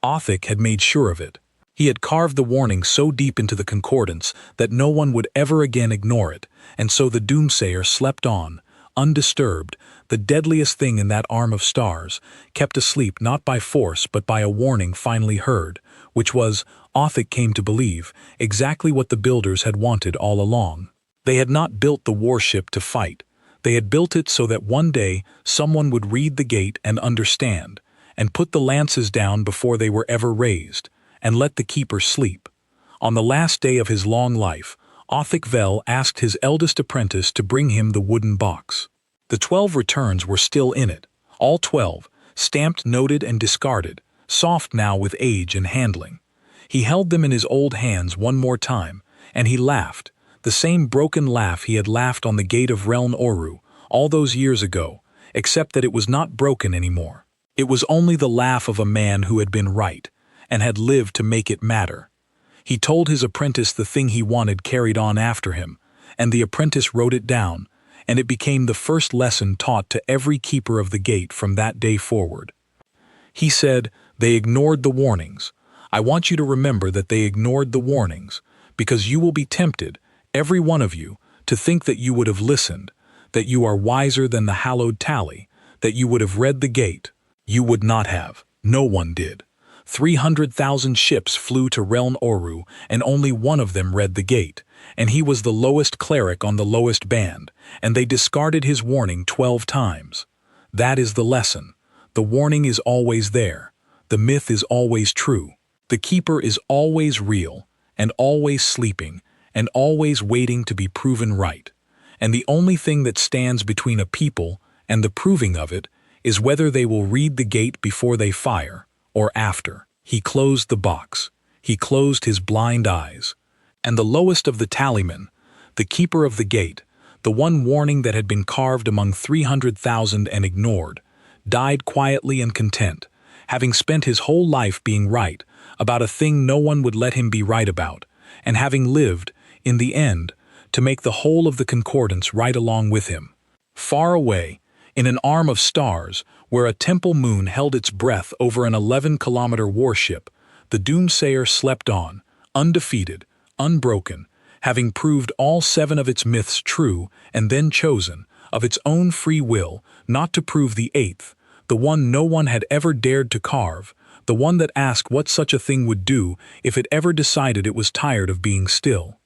Othic had made sure of it. He had carved the warning so deep into the concordance that no one would ever again ignore it, and so the doomsayer slept on, undisturbed, the deadliest thing in that arm of stars, kept asleep not by force but by a warning finally heard, which was, Othic came to believe, exactly what the builders had wanted all along. They had not built the warship to fight. They had built it so that one day someone would read the gate and understand, and put the lances down before they were ever raised, and let the keeper sleep. On the last day of his long life, Othic Vel asked his eldest apprentice to bring him the wooden box. The 12 returns were still in it, all 12, stamped, noted, and discarded, soft now with age and handling. He held them in his old hands one more time, and he laughed, the same broken laugh he had laughed on the gate of Reln Oru all those years ago, except that it was not broken anymore. It was only the laugh of a man who had been right, and had lived to make it matter. He told his apprentice the thing he wanted carried on after him, and the apprentice wrote it down, and it became the first lesson taught to every keeper of the gate from that day forward. He said, "They ignored the warnings. I want you to remember that they ignored the warnings, because you will be tempted, every one of you, to think that you would have listened, that you are wiser than the hallowed tally, that you would have read the gate. You would not have. No one did. 300,000 ships flew to Reln Oru, and only one of them read the gate, and he was the lowest cleric on the lowest band, and they discarded his warning 12 times. That is the lesson. The warning is always there. The myth is always true. The keeper is always real, and always sleeping, and always waiting to be proven right. And the only thing that stands between a people and the proving of it is whether they will read the gate before they fire, or after." He closed the box. He closed his blind eyes. And the lowest of the tallymen, the keeper of the gate, the one warning that had been carved among 300,000 and ignored, died quietly and content, having spent his whole life being right about a thing no one would let him be right about, and having lived, in the end, to make the whole of the concordance right along with him. Far away, in an arm of stars, where a temple moon held its breath over an 11-kilometer warship, the doomsayer slept on, undefeated, unbroken, having proved all 7 of its myths true and then chosen, of its own free will, not to prove the 8th, the one no one had ever dared to carve, the one that asked what such a thing would do if it ever decided it was tired of being still.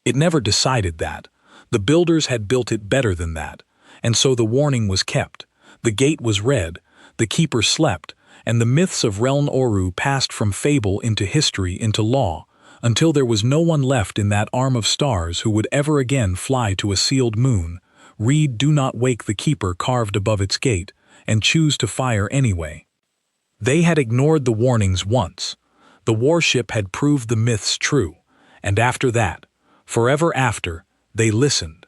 It never decided that. The builders had built it better than that, and so the warning was kept. The gate was read, the keeper slept, and the myths of Reln Oru passed from fable into history into law, until there was no one left in that arm of stars who would ever again fly to a sealed moon, read "Do not wake the keeper" carved above its gate, and choose to fire anyway. They had ignored the warnings once. The warship had proved the myths true, and after that, forever after, they listened.